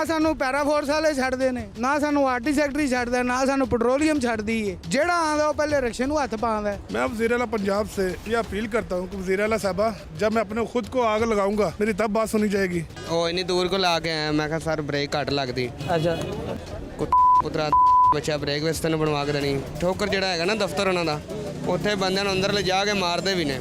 ਨਾ ਸਾਨੂੰ ਪੈਰਾਫੋਰਸ ਵਾਲੇ ਛੱਡਦੇ ਨੇ, ਨਾ ਸਾਨੂੰ ਆਰਟੀ ਸੈਕਟਰੀ ਛੱਡਦਾ, ਨਾ ਸਾਨੂੰ ਪੈट्रोलियम ਛੱਡਦੀ है। ਜਿਹੜਾ ਆਂਦਾ ਉਹ ਪਹਿਲੇ रिक्शे ਨੂੰ हथ पाता है। मैं वज़ीर आला पंजाब से ये अपील करता हूँ कि वज़ीर आला साहबा, जब मैं अपने खुद को आग लगाऊंगा मेरी तब बात सुनी जाएगी। ਉਹ ਇੰਨੀ ਦੂਰ ਕੋ ਲਾ ਕੇ ਆਇਆ, ਮੈਂ ਕਿਹਾ ਸਰ ਬ੍ਰੇਕ ਘੱਟ ਲੱਗਦੀ। अच्छा ਪੁੱਤਰਾ ਬੱਚਾ ਬ੍ਰੇਕ ਵੈਸਟ ਨੂੰ ਬਣਵਾ ਕੇ ਦੇਣੀ। ਠੋਕਰ ਜਿਹੜਾ ਹੈਗਾ ਨਾ ਦਫ਼ਤਰ ਉਹਨਾਂ ਦਾ, ਉੱਥੇ ਬੰਦਿਆਂ ਨੂੰ ਅੰਦਰ ਲਿਜਾ ਕੇ ਮਾਰਦੇ ਵੀ ਨੇ।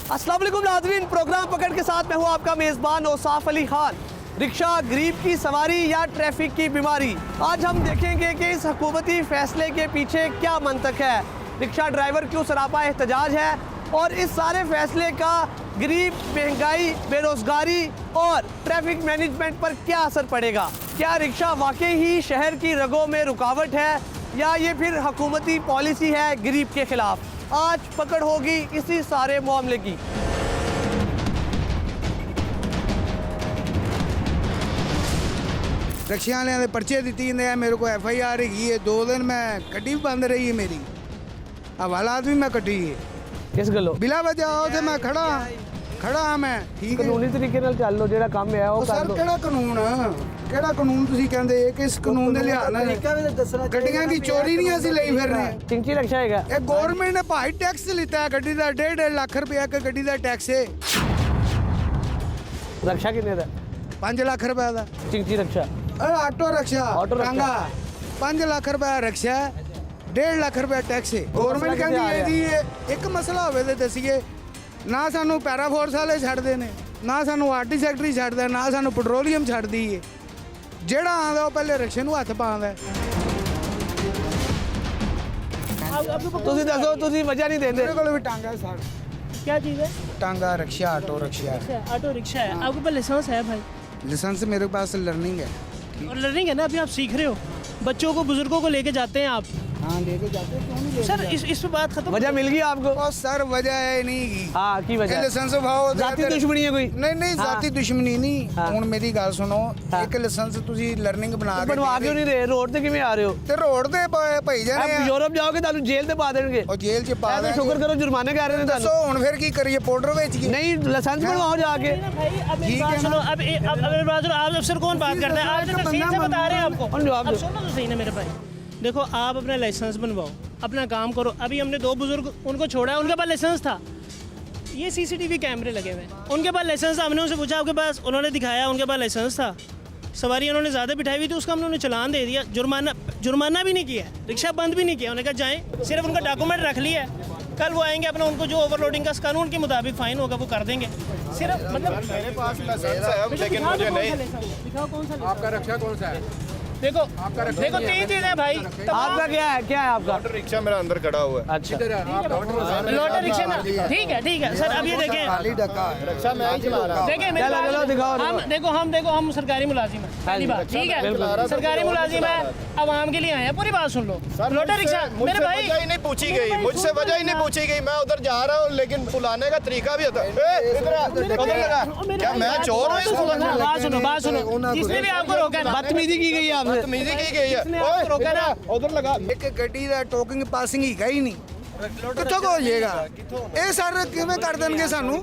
अस्सलाम वालेकुम नाज़रीन, प्रोग्राम पकड़ के साथ मैं हूँ आपका मेज़बान औसाफ अली खान। रिक्शा गरीब की सवारी या ट्रैफिक की बीमारी, आज हम देखेंगे कि इस हुकूमती फैसले के पीछे क्या मंतक है। रिक्शा ड्राइवर क्यों सरापा एहतजाज है और इस सारे फैसले का गरीब, महंगाई, बेरोज़गारी और ट्रैफिक मैनेजमेंट पर क्या असर पड़ेगा। क्या रिक्शा वाकई ही शहर की रगों में रुकावट है या ये फिर हुकूमती पॉलिसी है गरीब के ख़िलाफ़। आज पकड़ होगी इसी सारे मामले की। रिक्शे वालिਆਂ ਦੇ ਪਰਚੇ ਦਿੱਤੀ ਜਾਂਦੇ ਆ, ਮੇਰੇ ਕੋਲ FIR ਹੈਗੀ ਹੈ। 2 दिन मैं ਗੱਡੀ ਵੀ ਬੰਦ ਰਹੀ ਹੈ ਮੇਰੀ, ਹਵਾਲਾਤ ਵੀ ਮੈਂ ਕੱਟੀ ਹੈ किस गलो ਬਿਲਾ ਵਜ੍ਹਾ। ਉਹਦੇ ਮੈਂ ਖੜਾ ਮੈਂ ਠੀਕ ਹੈ। ਕਾਨੂੰਨੀ ਤਰੀਕੇ ਨਾਲ ਚੱਲ ਲੋ, ਜਿਹੜਾ ਕੰਮ ਹੈ ਉਹ ਕਰ ਸਰ ਲੋ। ਕਿਹੜਾ ਕਾਨੂੰਨ ਤੁਸੀਂ ਕਹਿੰਦੇ ਕਿਸ ਕਾਨੂੰਨ ਦੇ ਲਿਹਾਜ਼ ਨਾਲ? ਗੱਡੀਆਂ ਦੀ ਚੋਰੀ ਨਹੀਂ ਅਸੀਂ ਲਈ ਫਿਰ ਰਹੇ। चिंची रक्षा है ਇਹ ਗਵਰਨਮੈਂਟ ਨੇ ਭਾਈ ਟੈਕਸ ਲਿੱਤਾ ਹੈ ਗੱਡੀ ਦਾ, 1.5 ਲੱਖ ਰੁਪਇਆ ਇੱਕ ਗੱਡੀ ਦਾ ਟੈਕਸ ਹੈ। रक्षा कितने दा 5 ਲੱਖ ਰੁਪਏ ਦਾ चिंची रक्षा ਆਟੋ ਰਿਕਸ਼ਾ ਆਟੋ ਰਿਕਸ਼ਾ। ਟਾਂਗਾ 5 ਲੱਖ ਰੁਪਏ ਰਿਕਸ਼ਾ, 1.5 ਲੱਖ ਰੁਪਏ ਟੈਕਸ ਹੈ। ਗਵਰਨਮੈਂਟ ਕਹਿੰਦੀ ਹੈ ਜੀ ਇੱਕ ਮਸਲਾ ਹੋਵੇ ਤੇ ਦੱਸੀਏ। ਨਾ ਸਾਨੂੰ ਪੈਰਾਫੋਰਸ ਵਾਲੇ ਛੱਡਦੇ ਨੇ, ਨਾ ਸਾਨੂੰ ਆਰਟੀ ਸੈਕਟਰੀ ਛੱਡਦਾ, ਨਾ ਸਾਨੂੰ ਪੈट्रोलियम ਛੱਡਦੀ ਹੈ। ਜਿਹੜਾ ਆਂਦਾ ਉਹ ਪਹਿਲੇ ਰਿਕਸ਼ੇ ਨੂੰ ਹੱਥ ਪਾਉਂਦਾ। ਤੁਸੀਂ ਦੱਸੋ, ਤੁਸੀਂ ਵਜ੍ਹਾ ਨਹੀਂ ਦਿੰਦੇ। ਮੇਰੇ ਕੋਲ ਵੀ ਟਾਂਗਾ ਹੈ ਸਰ। क्या चीज़ है? टांगा रिक्शा ऑटो रिक्शा। अच्छा, ऑटो रिक्शा है। आपके पास लाइसेंस है भाई? लाइसेंस मेरे पास लर्निंग है। और लर्निंग है ना, अभी आप सीख रहे हो। बच्चों को, बुजुर्गों को लेके जाते हैं आप। हाँ लेके जाते क्यों नहीं सर इस पे बात खत्म। वजह मिल गई आपको? और सर वजह है नहीं की। हाँ की वजह लाइसेंस भाव जाती दुश्मनी है कोई? नहीं जाती दुश्मनी नहीं। हाँ। ਹੁਣ ਮੇਰੀ ਗੱਲ ਸੁਣੋ, हाँ। ਇੱਕ ਲਾਇਸੈਂਸ ਤੁਸੀਂ ਲਰਨਿੰਗ ਬਣਾ ਕੇ बनवा क्यों नहीं रहे? रोड से किवें आ रहे हो? ਤੇ ਰੋਡ ਤੇ ਭਈ ਜਾਣੇ आप ਆ। यूरोप जाओगे तो जेल से पा देंगे। ਉਹ ਜੇਲ੍ਹ ਚ ਪਾ ऐसे ਦੇਣਗੇ। शुक्र करो जुर्माने कह रहे हैं ਦੱਸੋ ਹੁਣ ਫਿਰ ਕੀ ਕਰੀਏ? ਪਾਊਡਰ ਵੇਚ ਗਏ? नहीं लाइसेंस बनवाओ जाके। भाई अब ठीक मेरी बात है सुनो। अब मेरी बात सुनो। आप अफसर कौन बात करता है? आप तो तफसील से बता रहे हैं आपको। और जवाब अब दो। सुनो तो सही ना मेरे भाई। देखो, आप अपना लाइसेंस बनवाओ, अपना काम करो। अभी हमने 2 बुजुर्ग उनको छोड़ा है, उनके पास लाइसेंस था। ये CCTV कैमरे लगे हुए हैं, उनके पास लाइसेंस था। हमने उनसे पूछा आपके पास, उन्होंने दिखाया उनके पास लाइसेंस था। सवारी उन्होंने ज़्यादा बिठाई हुई थी, उसका हमने उन्हें चलान दे दिया। जुर्माना भी नहीं किया, रिक्शा बंद भी नहीं किया। उन्होंने कहा जाएँ, सिर्फ उनका डॉक्यूमेंट रख लिया है। कल वो आएंगे अपना, उनको जो ओवरलोडिंग का कानून के मुताबिक फ़ाइन होगा वो कर देंगे। सिर्फ मतलब मेरे पास लाइसेंस है लेकिन मुझे नहीं। दिखाओ कौन सा। आपका रिक्शा कौन सा है? देखो 3 चीज़ है भाई। आपका क्या है आपका? रिक्शा मेरा अंदर खड़ा हुआ है। अच्छा लोटर रिक्शा ना, ठीक है सर। अब ये देखें, रिक्शा मैं ही चला रहा हूँ। देखें मेरी चलो, बात- चलो, दिखाओ, हम देखो हम सरकारी मुलाजिम हैं, पहली बात, ठीक है। सरकारी मुलाजिम है, आवाम के लिए आए हैं। पूरी बात सुन लो। लोटर रिक्शा मेरे भाई, वजह ही नहीं पूछी गई, मुझसे वजह ही नहीं पूछी गई। मैं उधर जा रहा हूँ लेकिन बुलाने का तरीका भी होता है। उधर लगा क्या मैं चोर हूँ? बात सुनो। जिसने भी आपको रोका है, बदतमीजी की गई है आपसे। बदतमीजी की गई है। जिसने आपको रोका है ना, उधर लगा। ਇੱਕ ਗੱਡੀ ਦਾ ਟੋਕਿੰਗ ਪਾਸਿੰਗ ਹੀ ਗਈ ਨਹੀਂ। ਕਿੱਥੋਂ ਕੋ ਹੋ ਜਾਏਗਾ ਇਹ? ਸਰ ਕਿਵੇਂ ਕਰ ਦੇਣਗੇ ਸਾਨੂੰ?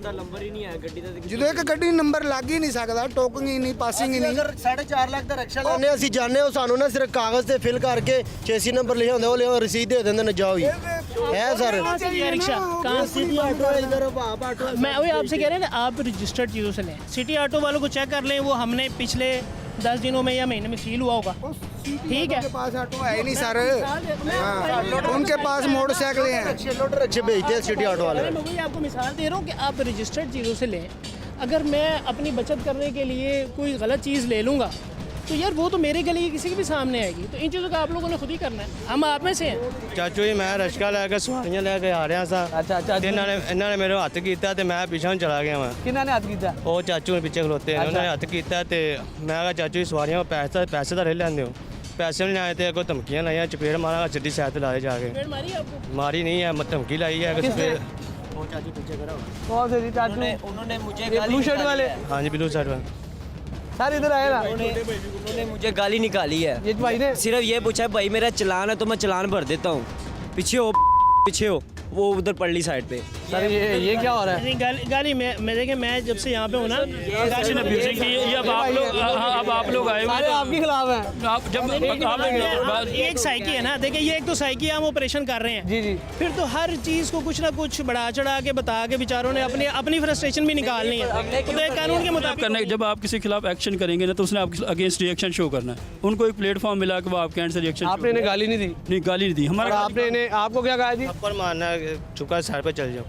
ਜਦੋਂ ਇੱਕ ਗੱਡੀ ਨੰਬਰ ਲੱਗ ਹੀ ਨਹੀਂ ਸਕਦਾ, ਟੋਕਿੰਗ ਹੀ ਨਹੀਂ, ਪਾਸਿੰਗ ਹੀ ਨਹੀਂ। 4.5 ਲੱਖ ਦਾ ਰਿਕਸ਼ਾ ਲੈਣੇ ਅਸੀਂ ਜਾਣੇ ਹੋ, ਸਾਨੂੰ ਨਾ ਸਿਰਫ ਕਾਗਜ਼ ਤੇ ਫਿਲ ਕਰਕੇ ਚੇਸੀ ਨੰਬਰ ਲਿਖਿਆ ਹੁੰਦਾ, ਉਹ ਲਿਓ रसीद दे देंगे ना, जाओ ही है सर। कहाँ से लिया रिक्शा? कहाँ से? मैं वही आपसे कह रहे हैं ना, आप रजिस्टर्ड चीज़ों से लें। सिटी ऑटो वालों को चेक कर लें, वो हमने पिछले 10 दिनों में या महीने में सील हुआ होगा, ठीक है। उनके पास ऑटो है ही नहीं सर। हाँ, उनके पास मोटरसाइकिल हैं। लोटर अच्छे भेजते हैं सिटी ऑटो वाले। मैं वही आपको मिसाल दे रहा हूँ कि आप रजिस्टर्ड चीज़ों से लें। अगर मैं अपनी बचत करने के लिए कोई गलत चीज़ ले लूँगा तो यार वो तो मेरे गले की किसी के भी सामने आएगी। तो इन चीज़ों का आप लोगों ने खुद ही करना है, हम आप में से हैं। ਚਾਚੂ ਜੀ, ਮੈਂ ਰਸ਼ਕਾ ਲੈ ਕੇ ਸਵਾਰੀਆਂ ਲੈ ਕੇ ਆ ਰਿਹਾ ਸਾਂ। अच्छा ਤੇ ਇਹਨਾਂ ਨੇ ਮੇਰੇ ਹੱਥ ਕੀਤਾ ਤੇ ਮੈਂ ਪਿੱਛੋਂ ਨੂੰ ਚਲਾ ਗਿਆ ਵਾਂ। किन्ना ने हाथ किया? ਉਹ ਚਾਚੂ ਨੇ ਪਿੱਛੇ ਖਲੋਤੇ ਨੇ, ਉਹਨਾਂ ਨੇ ਹੱਥ ਕੀਤਾ ਤੇ ਮੈਂ ਕਿਹਾ ਚਾਚੂ ਜੀ ਸਵਾਰੀਆਂ ਪੈਸੇ ਤਾਂ ਲੈ ਲੈਂਦੇ ਹੋ, ਪੈਸੇ ਨਹੀਂ ਆਏ ਤੇ ਅੱਗੋਂ ਧਮਕੀਆਂ ਲਾਈਆਂ, ਚਪੇੜ ਮਾਰਾਂਗਾ ਸਿੱਧੀ ਸਾਈਡ ਤੇ ਲਾ ਦੇ ਜਾ ਕੇ। पेड़ मारी आपको? ਮਾਰੀ ਨਹੀਂ ਹੈ, ਧਮਕੀ ਲਾਈ ਹੈ। किसने? ਉਹ ਚਾਚੂ ਪਿੱਛੇ ਖੜਾ कौन से जी चाचू? उन्होंने मुझे ये ब्लू शर्ट वाले? ਹਾਂਜੀ ਬਲੂ ਸਾਈਡ सर इधर आए ना। उन्होंने मुझे गाली निकाली है। ये भाई ने सिर्फ ये पूछा है भाई मेरा चलान है तो मैं चलान भर देता हूँ, पीछे हो वो उधर पड़ली साइड पे। सर ये क्या हो रहा है? नहीं गाली मैं देखिए, मैं जब से यहाँ पे हूँ ना, ये अब आप लोग आए हुए सारे आपके खिलाफ हैं। आप जब ये एक साइकी है ना, देखिए ये एक तो साइकी हम ऑपरेशन कर रहे हैं, जी जी। फिर तो हर चीज़ को कुछ ना कुछ बढ़ा चढ़ा के बता के बेचारों ने अपनी फ्रस्ट्रेशन भी निकालनी है, तो एक कानून के मुताबिक करना है। जब आप किसी के खिलाफ एक्शन करेंगे ना तो उसने आपके अगेंस्ट रिएक्शन शो करना है। उनको एक प्लेटफॉर्म मिला कि वो आपके एंड से रिएक्शन। आपने इन्हें गाली नहीं दी? नहीं, गाली नहीं दी और हमारा। आपने इन्हें, आपको क्या कहा जी? पर मारना चुका साइड पे चल जाओ,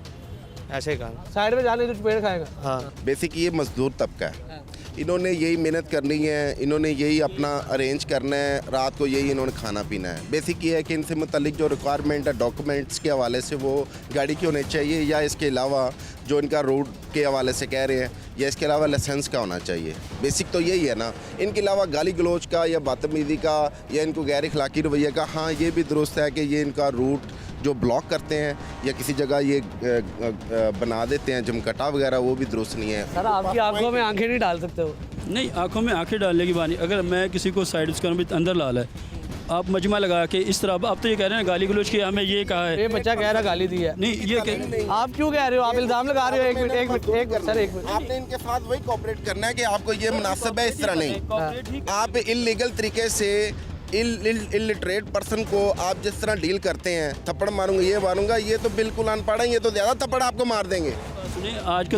ऐसे कहा। साइड में जाने तो चपेट खाएगा। हाँ, बेसिक ये मजदूर तबका है, इन्होंने यही मेहनत करनी है, इन्होंने यही अपना अरेंज करना है, रात को यही इन्होंने खाना पीना है। बेसिक ये है कि इनसे मुतल्लिक जो रिक्वायरमेंट है डॉक्यूमेंट्स के हवाले से वो गाड़ी की होनी चाहिए, या इसके अलावा जो इनका रोड के हवाले से कह रहे हैं, या इसके अलावा लाइसेंस का होना चाहिए। बेसिक तो यही है ना। इनके अलावा गाली गलोच का या बदतमीज़ी का या इनको गैर अखलाकी रवैये का, हाँ ये भी दुरुस्त है कि ये इनका रूट जो ब्लॉक करते हैं या किसी जगह ये बना देते हैं जमकटा वगैरह, वो भी दुरुस्त नहीं है। सर आपकी आंखों में आंखें नहीं डाल सकते हो? नहीं, आंखों में आंखें डालने की बात नहीं। अगर मैं किसी को साइड उसका अंदर ला है, आप मजमा लगा के इस तरह, आप तो ये कह रहे हैं गाली गलोच की, हमें ये कहा है। ये बच्चा कह रहा गाली दी है। नहीं, ये आप क्यों कह रहे हो? आप इल्जाम लगा रहे हो। एक मिनट सर, एक मिनट। आपने इनके साथ वही कोऑपरेट करना है कि आपको ये मुनासिब है, इस तरह नहीं। आप इलीगल तरीके से इलिटरेट पर्सन को आप जिस तरह डील करते हैं, थप्पड़ मारूंगा ये मारूंगा, ये तो बिल्कुल अनपढ़ है, ये तो ज़्यादा थप्पड़ आपको मार देंगे। सुनिए, आज के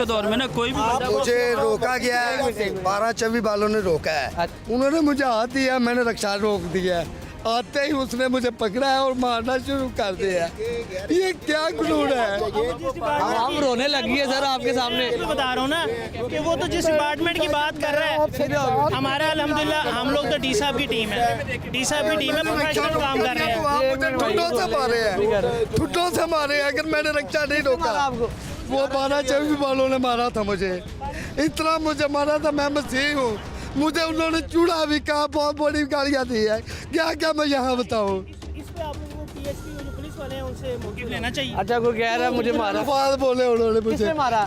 दौर में ना कोई भी बंदा मुझे रोका गया है, 12-24 वालों ने रोका है, उन्होंने मुझे हाथ दिया, मैंने रक्षा रोक दिया। आते ही उसने मुझे पकड़ा है और मारना शुरू कर दिया। ये क्या कानून है? आप रोने लगी है सर आपके सामने। तो बता रहा हूँ ना कि वो तो जिस डिपार्टमेंट की बात कर रहा है, हमारा अल्हम्दुलिल्लाह हम लोग तो डी साहब की टीम है, डी साहब की टीम है, प्रोफेशनल काम कर रहे हैं। ठुड्डों से मारे हैं, ठुड्डों से मारे हैं। अगर मैंने रक्षा नहीं रोका, आपको वो 12-24 वालों ने मारा था मुझे, इतना मुझे मारा था। मैं मसीह हूँ, मुझे उन्होंने चूड़ा भी कहा, बहुत बड़ी गालियाँ दी है। क्या क्या मैं यहाँ बताऊँ? इस पे आप लोगों को पीएसपी जो पुलिस वाले हैं उनसे मौक़िफ़ लेना चाहिए। अच्छा, कोई कह रहा है मुझे मारा? बात बोले उन्होंने मुझे। किसने मारा?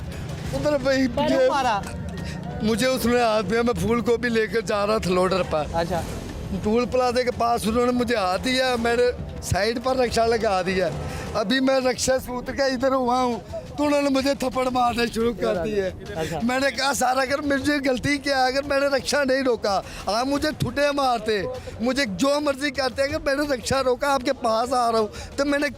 उधर भाई क्यों मारा? मुझे उसने हाथ में, मैं फूल को भी लेकर जा रहा था लोडर पर, अच्छा, टूल प्लाजा के पास उन्होंने मुझे हाथ दिया, मैंने साइड पर रक्षा लगा दिया। अभी मैं रक्षा से उतर के इधर हुआ हूँ तो उन्होंने मुझे थप्पड़ मारने शुरू कर दिए। मैंने कहा सर अगर मुझे गलती किया, अगर मैंने रक्षा नहीं रोका, आप मुझे ठुटे मारते, मुझे जो मर्जी करते, अगर मैंने रक्षा रोका, आपके पास आ रहा हूँ तो मेरा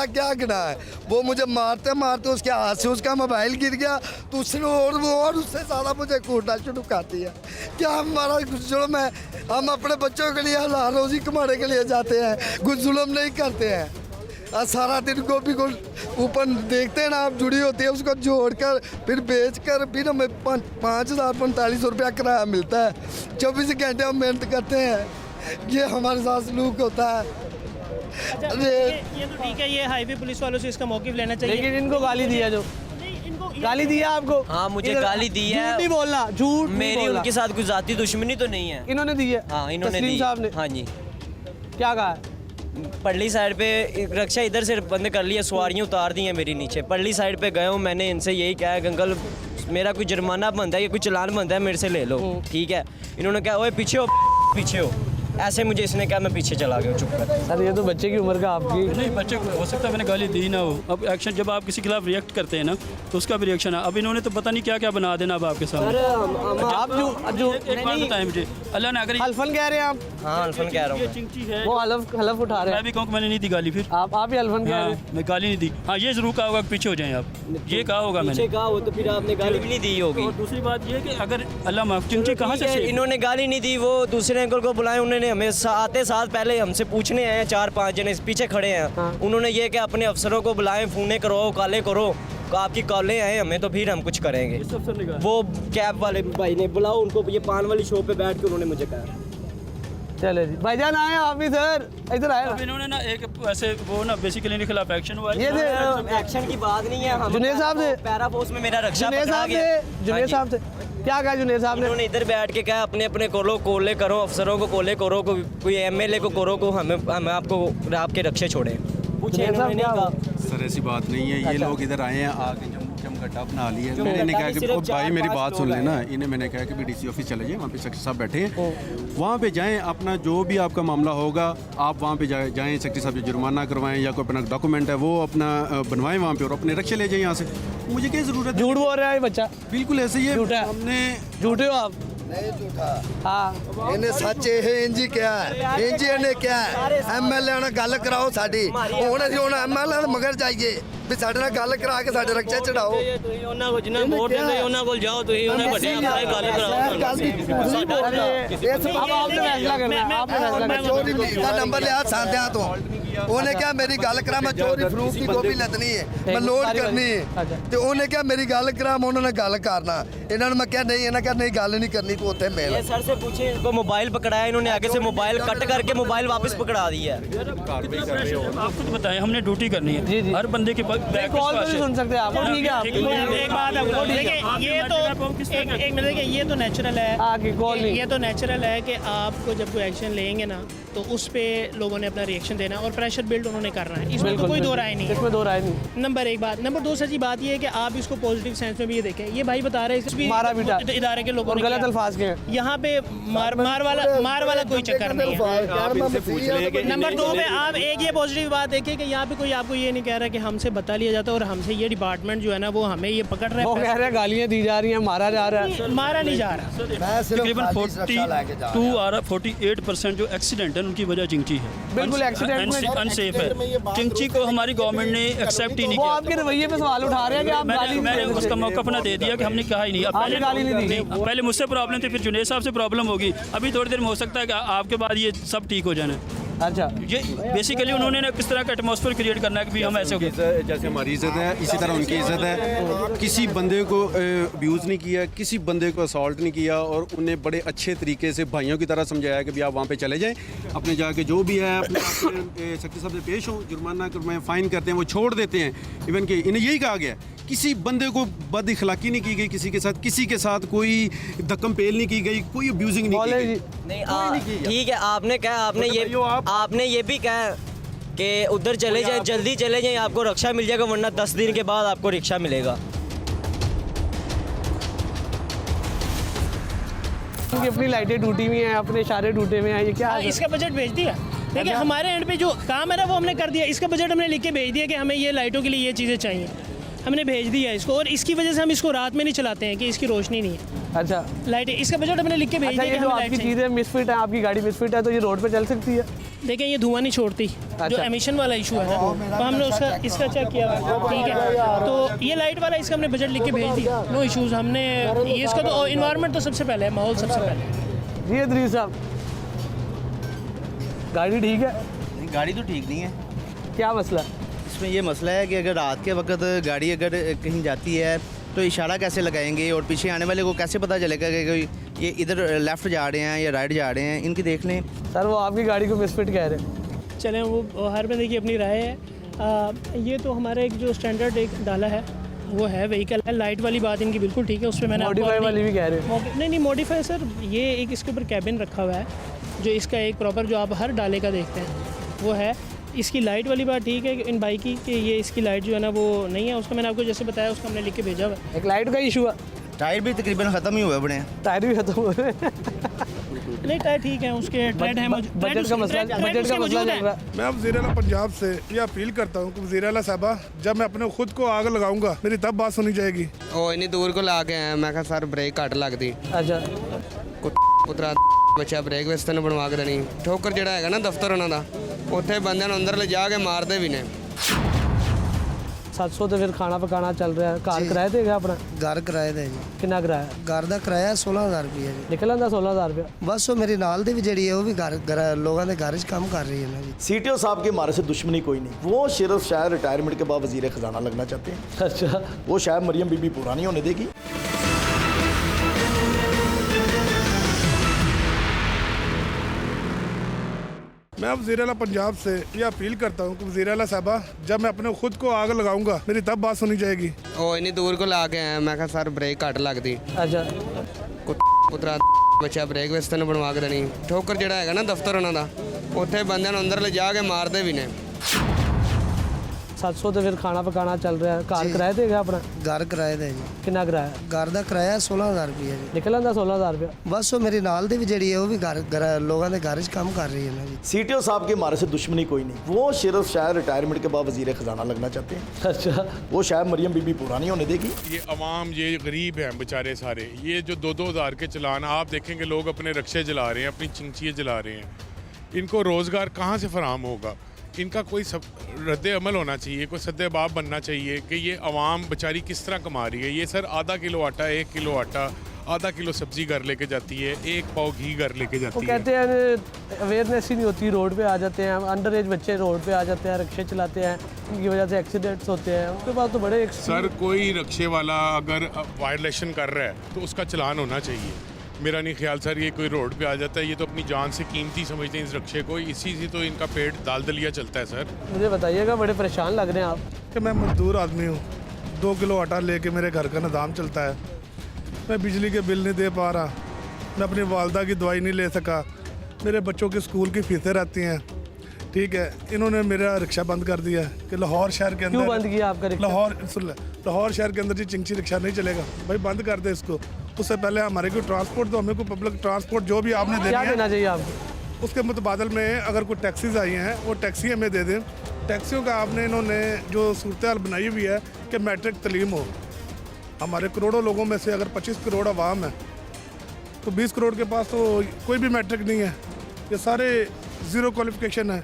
क्या गुनाह है? वो मुझे मारते मारते उसके हाथ से उसका मोबाइल गिर गया, तो उसने और उससे ज़्यादा मुझे कूटना शुरू कर दिया। क्या हमारा कुछ जुल्म है? हम अपने बच्चों के लिए हलाल रोजी कमाने के लिए जाते हैं, कुछ जुल्म नहीं करते हैं। सारा दिन गोभी को ऊपर देखते हैं ना आप, जुड़ी होती है, उसको जोड़कर फिर बेचकर फिर हमें 5,000-4500 रुपया किराया मिलता है। 24 घंटे हम मेहनत करते हैं, ये हमारे साथ सलूक होता है। ये तो ठीक है, ये हाईवे पुलिस वालों से इसका मौक़िफ़ लेना चाहिए। लेकिन इनको गाली दिया, जो गाली दिया आपको? हाँ, मुझे गाली दी है। झूठ नहीं बोलना, झूठ नहीं मेरी बोलना। उनके साथ कोई जाती दुश्मनी तो नहीं है। इन्होंने दी है? हाँ, इन्होंने तस्लीम दी। साहब ने? हाँ जी। क्या कहा है? पल्ली साइड पे रक्षा इधर से बंद कर लिया, सवारियाँ उतार दी हैं मेरी नीचे। पल्ली साइड पे गए हूँ, मैंने इनसे यही कहा है कि अंकल मेरा कोई जुर्माना बनता है या कोई चालान बनता है, मेरे से ले लो, ठीक है। इन्होंने कहा ओए पीछे हो, पीछे हो, ऐसे मुझे इसने कहा, मैं पीछे चला गया चुप कर। सर ये तो बच्चे की उम्र का आपकी। नहीं, बच्चे को हो सकता है मैंने गाली दी ना हो। अब एक्शन जब आप किसी के खिलाफ रिएक्ट करते हैं ना तो उसका भी रिएक्शन है। अब इन्होंने तो पता नहीं क्या क्या बना देना अब आपके सामने। आप जो एक बात बताएं मुझे, अल्लाह ने अगर हल्फन कह रहे हैं आप? हाँ, अल्फन कह रहा हूँ ये मैं। चिंची है, वो हलफ उठा रहे मैं हैं। भी कहूँ कि मैंने नहीं दी गाली, फिर आप ही हल्फन कह रहे हाँ, हैं? मैं गाली नहीं दी। हाँ, ये जरूर कहा होगा कि पीछे हो जाएं आप, ये कहा होगा मैंने। पीछे कहा हो तो फिर आपने गाली भी नहीं दी होगी। और दूसरी बात ये कि अगर अल्लाह माफ, चिंची कहाँ से सीखी? इन्होंने गाली नहीं दी, वो दूसरे अंकल को बुलाए, उन्होंने हमें आते साथ पहले हमसे पूछने आए हैं, 4-5 जने पीछे खड़े हैं। उन्होंने ये कि अपने अफसरों को बुलाएं, फोने करो, काले करो, आपकी कॉलें आए हमें तो फिर हम कुछ करेंगे। वो कैब वाले भाई ने बुलाओ उनको, ये पान वाली शॉप पे बैठ के उन्होंने मुझे कहा। चले जी भाईजान आए आप भी सर, इधर आए ना। अब इन्होंने ना एक ऐसे वो ना बेसिकली इनके खिलाफ एक्शन हुआ है। ये थे एक्शन की बात नहीं है, हम जुनेद साहब से, पैरा फोर्स में मेरा रक्षा जुनेद पकड़ा साहब गया। से, जुनेद साहब से क्या कहा जुनेद साहब ने? उन्होंने इधर बैठ के कहा अपने अपने कोले करो, अफसरों को कोले करो, कोई एमएलए को करो को हम आपको आपके रक्षे छोड़े। पूछे जुनेद साहब उन्होंने क्या कहा। सर ऐसी बात नहीं है, ये लोग इधर आए हैं, आके जम्मू गड्ढा बना लिया है। मैंने कहा कि ओ भाई मेरी बात सुन लेना, इन्हें मैंने कहा कि भी डीसी ऑफिस चले जाएं, वहाँ पे सेक्रेटरी साहब बैठे हैं, वहाँ पे जाएं, अपना जो भी आपका मामला होगा आप वहाँ पे जाएं, सेक्रेटरी साहब से जुर्माना करवाएं या कोई अपना डॉक्यूमेंट है वो अपना बनवाएं वहाँ पे और अपने रक्षे ले जाएं यहाँ से। मुझे क्या ज़रूरत है? झूठ बोल रहा है बच्चा, बिल्कुल ऐसे ही है। झूठा है। हमने झूठे हो आप। नहीं झूठा हाँ ਇਹਨੇ ਸੱਚ ਇਹ ਇੰਜੀ ਕਿਹਾ ਹੈ, ਇੰਜੀ ਇਹਨੇ ਕਿਹਾ ਹੈ। ਐਮਐਲਏ ਨਾਲ ਗੱਲ ਕਰਾਓ ਸਾਡੀ, ਹੁਣ ਅਸੀਂ ਹੁਣ ਐਮਐਲਏ ਦੇ ਮਗਰ ਜਾਈਏ ਵੀ ਸਾਡੇ ਨਾਲ ਗੱਲ ਕਰਾ ਕੇ ਸਾਡੇ ਰਕਸ਼ੇ ਚੜਾਓ। ਤੁਸੀਂ ਉਹਨਾਂ ਕੋਲ ਜਿੰਨਾ ਵੋਟ ਦਿੰਦੇ ਉਹਨਾਂ ਕੋਲ ਜਾਓ, ਤੁਸੀਂ ਉਹਨਾਂ ਵੱਡੇ ਆਪਣਾ ਗੱਲ ਕਰਾਓ। ਚੋਰੀ ਦਾ ਨੰਬਰ ਲਿਆ ਸਾਂਦਿਆਂ ਤੋਂ, ਉਹਨੇ ਕਿਹਾ ਮੇਰੀ ਗੱਲ ਕਰਾ, ਮੈਂ ਚੋਰੀ ਫਰੂਕ ਦੀ ਗੋਭੀ ਲੱਦਣੀ ਹੈ, ਮੈਂ ਲੋਡ ਕਰਨੀ ਹੈ, ਤੇ ਉਹਨੇ ਕਿਹਾ ਮੇਰੀ ਗੱਲ ਕਰਾ, ਮੈਂ ਉਹਨਾਂ ਨਾਲ ਗੱਲ ਕਰਨਾ। ਇਹਨਾਂ ਨੂੰ ਮੈਂ ਕਿਹਾ ਨਹੀਂ, ਇਹਨਾਂ ਕਿਹਾ ਨਹੀਂ ਗੱਲ नहीं करनी, तो उत्थे मिल। ये सर से पूछे, इनको मोबाइल पकड़ाया, इन्होंने आगे से मोबाइल कट करके मोबाइल वापस पकड़ा दिया है। आप खुद बताएं, हमने ड्यूटी करनी है। हर बंदे के पास कॉल तो नहीं सुन सकते आप, ठीक है आप। एक बात आपको देखिए, ये तो एक मिनट देखिए, ये तो नेचुरल है। आगे कॉल नहीं। ये तो नेचुरल है कि आपको जब कोई एक्शन लेंगे ना तो उस पे लोगों ने अपना रिएक्शन देना और प्रेशर बिल्ड उन्होंने करना है, इसमें तो कोई दो राय नहीं है। इसमें दो राय नहीं। नंबर एक बात, नंबर दो सच्ची बात ये है कि आप इसको पॉजिटिव सेंस में भी ये देखें, ये भाई बता रहे हैं मारा पीटा इदारे के लोगों ने गलत अल्फाज के, यहाँ पे मार वाला कोई चक्कर नहीं है। नंबर दो पे आप एक ये पॉजिटिव बात देखिए कि यहाँ पे कोई आपको ये नहीं कह रहा कि हमसे बता लिया जाता और हमसे ये डिपार्टमेंट जो है ना वो हमें ये पकड़ रहा है, वो कह रहे हैं गालियाँ दी जा रही हैं, मारा जा रहा है। मारा नहीं जा रहा। तकरीबन 42 और 48% जो एक्सीडेंट है उनकी वजह चिंची है। बिल्कुल एक्सीडेंट में अनसेफ है। चिंची को हमारी गवर्नमेंट ने एक्सेप्ट ही नहीं वो किया। आपके रवैये पे सवाल उठा रहे हैं कि आप गाली मैंने उसका मौका अपना दे दिया कि हमने कहा ही नहीं। अब आपने गाली नहीं दी। पहले मुझसे प्रॉब्लम थी, फिर जुनेद साहब से प्रॉब्लम होगी, अभी थोड़ी देर में हो सकता है कि आपके बाद ये सब ठीक हो जाना। अच्छा, ये बेसिकली उन्होंने ना किस तरह का एटमॉस्फेयर क्रिएट करना है कि भी हम ऐसे हो गए। जैसे हमारी इज़्ज़त है इसी तरह उनकी इज़्ज़त है। किसी बंदे को अब्यूज़ नहीं किया, किसी बंदे को असॉल्ट नहीं किया और उन्हें बड़े अच्छे तरीके से भाइयों की तरह समझाया कि भी आप वहाँ पे चले जाएं, अपने जाके जो भी है अपने सेक्रेटरी साहब से पेश हो, जुर्माना करवाएं, फ़ाइन करते हैं, वो छोड़ देते हैं। इवन कि इन्हें यही कहा गया किसी बंदे को बद इखलाकी नहीं की गई, किसी के साथ कोई धक्कम पेल नहीं की गई, कोई अब्यूजिंग नहीं की गई। नहीं ठीक है, आपने कहा, आपने ये भी कहा कि उधर चले जाएं, जल्दी चले जाएं, आपको रक्षा मिल जाएगा, वरना 10 दिन के बाद आपको रिक्शा मिलेगा। उनकी अपनी लाइटें टूटी हुई हैं, अपने इशारे टूटे हुए हैं, ये क्या है? इसका बजट भेज दिया। देखिए हमारे एंड पे जो काम है ना वो हमने कर दिया, इसका बजट हमने लिख के भेज दिया कि हमें ये लाइटों के लिए ये चीज़ें चाहिए, हमने भेज दिया इसको, और इसकी वजह से हम इसको रात में नहीं चलाते हैं कि इसकी रोशनी नहीं है। अच्छा, लाइटें, इसका बजट हमने लिख के भेज अच्छा, दिया ये कि जो हमें आपकी लाइट चाहिए। चीज़ें मिसफिट है, आपकी गाड़ी मिसफिट है, तो ये रोड पे चल सकती है? देखें ये धुआं नहीं छोड़ती, जो एमिशन वाला इशू है ना, तो हमने उसका इसका चेक किया हुआ है, ठीक है। तो ये लाइट वाला इसका हमने बजट लिख के भेज दिया, नो इशूज़। हमने ये इसका तो इन्वायरमेंट तो सबसे पहले है, माहौल सबसे पहले है। जी अदरीस साहब, गाड़ी ठीक है? गाड़ी तो ठीक नहीं है। क्या मसला? इसमें ये मसला है कि अगर रात के वक्त गाड़ी अगर कहीं जाती है तो इशारा कैसे लगाएंगे और पीछे आने वाले को कैसे पता चलेगा कि कोई ये इधर लेफ़्ट जा रहे हैं या राइट जा रहे हैं। इनकी देख लें सर, वो आपकी गाड़ी को मिसफिट कह रहे हैं। चलें, वो हर बंदे की अपनी राय है। ये तो हमारा एक जो स्टैंडर्ड एक डाला है वो है, व्हीकल है। लाइट वाली बात इनकी बिल्कुल ठीक है, उस पर मैंने मॉडिफाई वाली भी कह रहे हो? नहीं मॉडिफाई सर, ये एक इसके ऊपर कैबिन रखा हुआ है जो इसका एक प्रॉपर जो आप हर डाले का देखते हैं वो है। इसकी लाइट वाली बात ठीक है इन बाइक की कि ये इसकी लाइट जो है ना वो नहीं है, उसका मैंने आपको जैसे बताया उसका हमने लिख के भेजा हुआ है। एक लाइट का इशू है। टायर भी तकरीबन ख़त्म ही हुए बने, टायर भी खत्म हो रहे नहीं टायर ठीक है, उसके ट्रेड है, बजट का मसला चल रहा है। मैं वज़ीर आला पंजाब से ये अपील करता हूँ कि वज़ीर आला साहबा, जब मैं अपने खुद को आग लगाऊंगा मेरी तब बात सुनी जाएगी। ਉਹ ਇੰਨੀ ਦੂਰ ਕੋ ਲਾ ਕੇ ਆਇਆ, ਮੈਂ ਕਿਹਾ ਸਰ ਬ੍ਰੇਕ ਘੱਟ ਲੱਗਦੀ, अच्छा, ਪੁੱਤਰਾ ਬੱਚਾ ਬ੍ਰੇਕ ਵੈਸੇ ਤੈਨੂੰ ਬਣਵਾ ਕੇ ਦੇਣੀ। ਠੋਕਰ ਜਿਹੜਾ ਹੈਗਾ ਨਾ ਦਫ਼ਤਰ ਉਹਨਾਂ ਦਾ, ਉੱਥੇ ਬੰਦਿਆਂ ਨੂੰ ਅੰਦਰ ਲਿਜਾ ਕੇ ਮਾਰਦੇ ਵੀ ਨੇ। 700 तो फिर खाना पकाना चल रहा है। कार किराए देगा अपना? घर किराए ਦਾ ਜੀ, कितना किराया? ਘਰ ਦਾ ਕਿਰਾਇਆ 16000 ਰੁਪਏ ਜੀ। निकल आंदा 16000 रुपया। ਬਸ ਉਹ ਮੇਰੇ ਨਾਲ ਦੀ ਵੀ ਜਿਹੜੀ ਹੈ ਉਹ ਵੀ ਘਰ ਲੋਕਾਂ ਦੇ ਘਰ 'ਚ ਕੰਮ ਕਰ ਰਹੀ ਹੈ ਨਾ ਜੀ। सीटीओ साहब के हमारे से दुश्मनी कोई नहीं, वो सिर्फ शायद रिटायरमेंट के बाद वजीर ख़जाना लगना चाहते हैं। अच्छा, वो शायद मरियम बीबी पूरा नहीं होने देगी। मैं वज़ीर आला पंजाब से ये अपील करता हूँ कि वज़ीर आला साहबा, जब मैं अपने खुद को आग लगाऊंगा मेरी तब बात सुनी जाएगी। ਉਹ ਇੰਨੀ ਦੂਰ ਕੋ ਲਾ ਕੇ ਆਇਆ, ਮੈਂ ਕਿਹਾ ਸਰ ਬ੍ਰੇਕ ਘੱਟ ਲੱਗਦੀ, अच्छा, ਪੁੱਤਰਾ ਬੱਚਾ ਬ੍ਰੇਕ ਵੈਸੇ ਤੈਨੂੰ ਬਣਵਾ ਕੇ ਦੇਣੀ। ਠੋਕਰ ਜਿਹੜਾ ਹੈਗਾ ਨਾ ਦਫ਼ਤਰ ਉਹਨਾਂ ਦਾ, ਉੱਥੇ ਬੰਦਿਆਂ ਨੂੰ ਅੰਦਰ ਲਿਜਾ ਕੇ ਮਾਰਦੇ ਵੀ ਨੇ। 700 ਤੇ ਫਿਰ ਖਾਣਾ ਪਕਾਣਾ ਚੱਲ ਰਿਹਾ ਹੈ। ਘਰ ਕਿਰਾਏ ਤੇ ਹੈਗਾ ਆਪਣਾ? ਘਰ ਕਿਰਾਏ ਦਾ ਜੀ। ਕਿੰਨਾ ਕਿਰਾਇਆ? ਘਰ ਦਾ ਕਿਰਾਇਆ 16000 ਰੁਪਏ ਜੀ। ਨਿਕਲ ਆਂਦਾ 16000 ਰੁਪਇਆ? ਬਸ ਉਹ ਮੇਰੇ ਨਾਲ ਦੀ ਵੀ ਜਿਹੜੀ ਹੈ ਉਹ ਵੀ ਲੋਕਾਂ ਦੇ ਘਰ 'ਚ ਕੰਮ ਕਰ ਰਹੀ है ना जी। सीटीओ साहब के हमारे से दुश्मनी कोई नहीं, वो सिर्फ शायद रिटायरमेंट के बाद वजीर खजाना लगना चाहते हैं। अच्छा, वो शायद मरियम बीबी पूरा नहीं होने देगी। ये अवाम ये गरीब हैं बेचारे सारे, ये जो 2-2 हज़ार के चलान आप देखेंगे, लोग अपने रक्शे जला रहे हैं, अपनी चिंचियाँ जला रहे हैं, इनको रोज़गार कहाँ से फराहम होगा? इनका कोई रद्द अमल होना चाहिए, कोई सद्देबाब बनना चाहिए कि ये अवाम बेचारी किस तरह कमा रही है। ये सर आधा किलो आटा, 1 किलो आटा, आधा किलो सब्जी घर लेके जाती है, 1 पाव घी घर लेके वो जाती है। कहते हैं अवेयरनेस ही नहीं होती, रोड पे आ जाते हैं, अंडर एज बच्चे रोड पे आ जाते हैं, रिक्शे चलाते हैं, उनकी वजह से एक्सीडेंट्स होते हैं। उनके पास तो बड़े सर कोई रक्शे वाला अगर वायलेशन कर रहा है तो उसका चलान होना चाहिए। मेरा नहीं ख्याल सर ये कोई रोड पे आ जाता है, ये तो अपनी जान से कीमती समझते हैं इस रक्शे को, इसी से तो इनका पेट दाल दलिया चलता है। सर मुझे बताइएगा, बड़े परेशान लग रहे हैं आप। कि मैं मजदूर आदमी हूँ, 2 किलो आटा लेके मेरे घर का निज़ाम चलता है, मैं बिजली के बिल नहीं दे पा रहा, मैं अपनी वालदा की दवाई नहीं ले सका, मेरे बच्चों के स्कूल की फ़ीसें रहती हैं। ठीक है, इन्होंने मेरा रिक्शा बंद कर दिया है कि लाहौर शहर के अंदर। क्यों बंद किया आपका रिक्शा? लाहौर शहर के अंदर जी चिंची रिक्शा नहीं चलेगा भाई, बंद कर दे इसको। उससे पहले हमारे को ट्रांसपोर्ट दो, हमें को पब्लिक ट्रांसपोर्ट जो भी आपने क्या देना देना चाहिए आपको? उसके मुतबादल में अगर कोई टैक्सीज आई हैं वो टैक्सी हमें दे दें। टैक्सियों का आपने इन्होंने जो सूरत हाल बनाई हुई है कि मैट्रिक तलीम हो, हमारे करोड़ों लोगों में से अगर 25 करोड़ आवाम है तो 20 करोड़ के पास तो कोई भी मैट्रिक नहीं है, ये सारे ज़ीरो क्वालिफिकेशन है।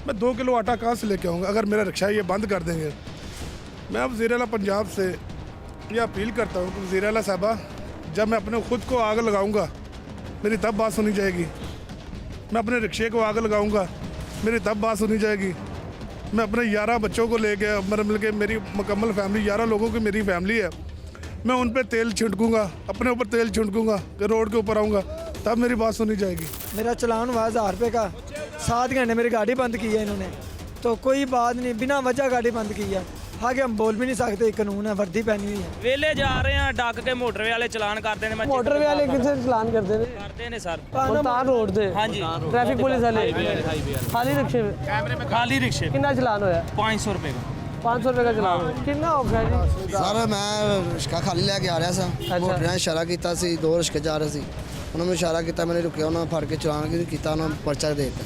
मैं 2 किलो आटा कहाँ से लेके आऊँगा अगर मेरा रिक्शा ये बंद कर देंगे? मैं अब वज़ीर आला पंजाब से ये अपील करता हूँ कि वज़ीर आला साहबा, जब मैं अपने ख़ुद को आग लगाऊँगा मेरी तब बात सुनी जाएगी, मैं अपने रिक्शे को आग लगाऊँगा मेरी तब बात सुनी जाएगी, मैं अपने 11 बच्चों को लेके मतलब कि मेरी मुकम्मल फैमिली 11 लोगों की मेरी फैमिली है, मैं उन पे तेल छिड़कूँगा, अपने ऊपर तेल छिड़कूँगा कि रोड के ऊपर आऊँगा तब मेरी बात सुनी जाएगी। मेरा चलान हुआ 1000 रुपये का, 7 घंटे मेरी गाड़ी बंद की है इन्होंने, तो कोई बात नहीं, बिना वजह गाड़ी बंद की है। आगे हम बोल भी नहीं सकते, कानून है, वर्दी पहनी हुई है। वेले जा रहे हैं डक के मोटरवे वाले चलान करते हैं। मोटरवे वाले किसे चलान करते हैं सर? मुल्तान रोड से? हाँ जी, ट्रैफिक पुलिस वाले खाली रिक्शे में? खाली रिक्शे कितना चलान होया? 500 रुपये का। 500 रुपये का चलान होया, कितना औखा है जी? ਸਰ ਮੈਂ ਰਿਸ਼ਕਾ ਖਾਲੀ ਲੈ ਕੇ ਆ ਰਿਹਾ ਸਾਂ, ਮੋਟਰਾਂ ਨੇ ਇਸ਼ਾਰਾ ਕੀਤਾ ਸੀ, 2 ਰਿਸ਼ਕੇ ਜਾ ਰਹੇ ਸੀ, ਉਹਨਾਂ ਨੂੰ ਇਸ਼ਾਰਾ ਕੀਤਾ, ਮੈंने ਰੁਕਿਆ, ਉਹਨਾਂ ਫੜ ਕੇ ਚਲਾਨ ਕੀਤਾ, ਉਹਨਾਂ ਨੂੰ ਪਰਚਾ ਦੇ ਦਿੱਤਾ।